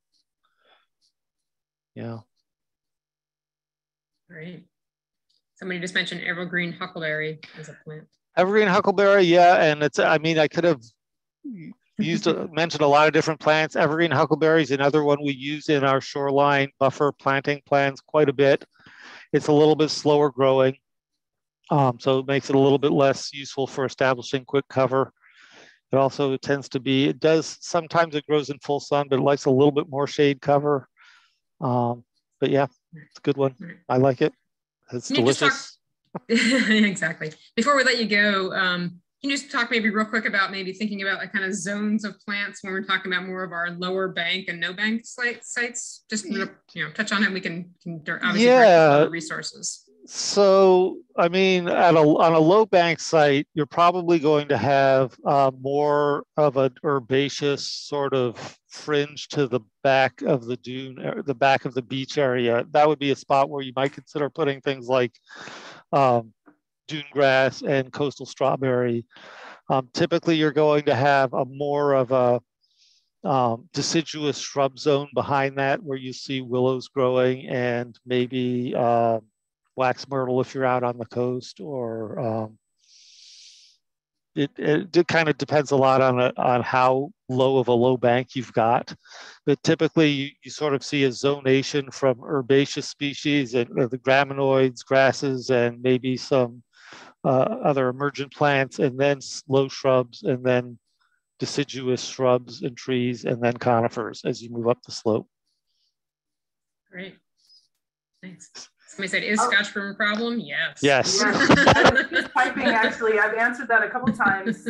Yeah. Great. Somebody just mentioned evergreen huckleberry as a plant. Evergreen huckleberry, yeah, and it's. I mean, I could have mentioned a lot of different plants. Evergreen huckleberry is another one we use in our shoreline buffer planting plans quite a bit. It's a little bit slower growing, so it makes it a little bit less useful for establishing quick cover. It also tends to be. It does sometimes it grows in full sun, but it likes a little bit more shade cover. But yeah, it's a good one. I like it. It's delicious. Exactly. Before we let you go, can you just talk maybe real quick about maybe thinking about like kind of zones of plants when we're talking about more of our lower bank and no bank sites? Just touch on it. We can obviously direct other resources. So I mean, on a low bank site, you're probably going to have more of an herbaceous sort of fringe to the back of the dune, or the back of the beach area. That would be a spot where you might consider putting things like dune grass and coastal strawberry. Typically, you're going to have a more of a deciduous shrub zone behind that, where you see willows growing and maybe wax myrtle if you're out on the coast, or it kind of depends a lot on how low of a low bank you've got. But typically you sort of see a zonation from herbaceous species and the graminoids, grasses, and maybe some other emergent plants, and then low shrubs, and then deciduous shrubs and trees, and then conifers as you move up the slope. Great, thanks. Somebody said, is Scotch broom a problem? Yes. Yes. I was just typing, actually. I've answered that a couple times.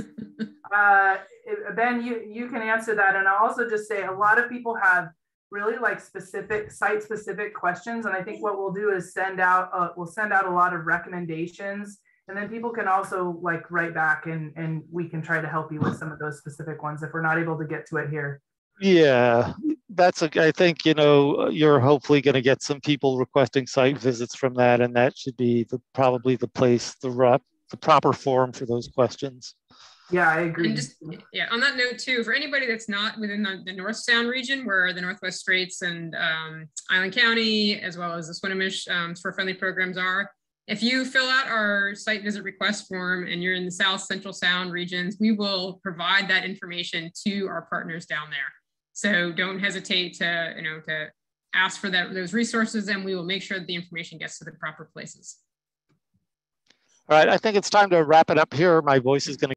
Ben, you can answer that. And I'll also just say a lot of people have really like specific site-specific questions. And I think what we'll do is we'll send out a lot of recommendations. And then people can also like write back and we can try to help you with some of those specific ones if we're not able to get to it here. Yeah, I think, you're hopefully going to get some people requesting site visits from that, and that should be probably the place, the proper forum for those questions. Yeah, I agree. And just, on that note too, for anybody that's not within the North Sound region, where the Northwest Straits and Island County, as well as the Swinomish shore-friendly programs are, if you fill out our site visit request form and you're in the South Central Sound regions, we will provide that information to our partners down there. So don't hesitate to ask for those resources, and we will make sure that the information gets to the proper places. All right, I think it's time to wrap it up here. My voice is going to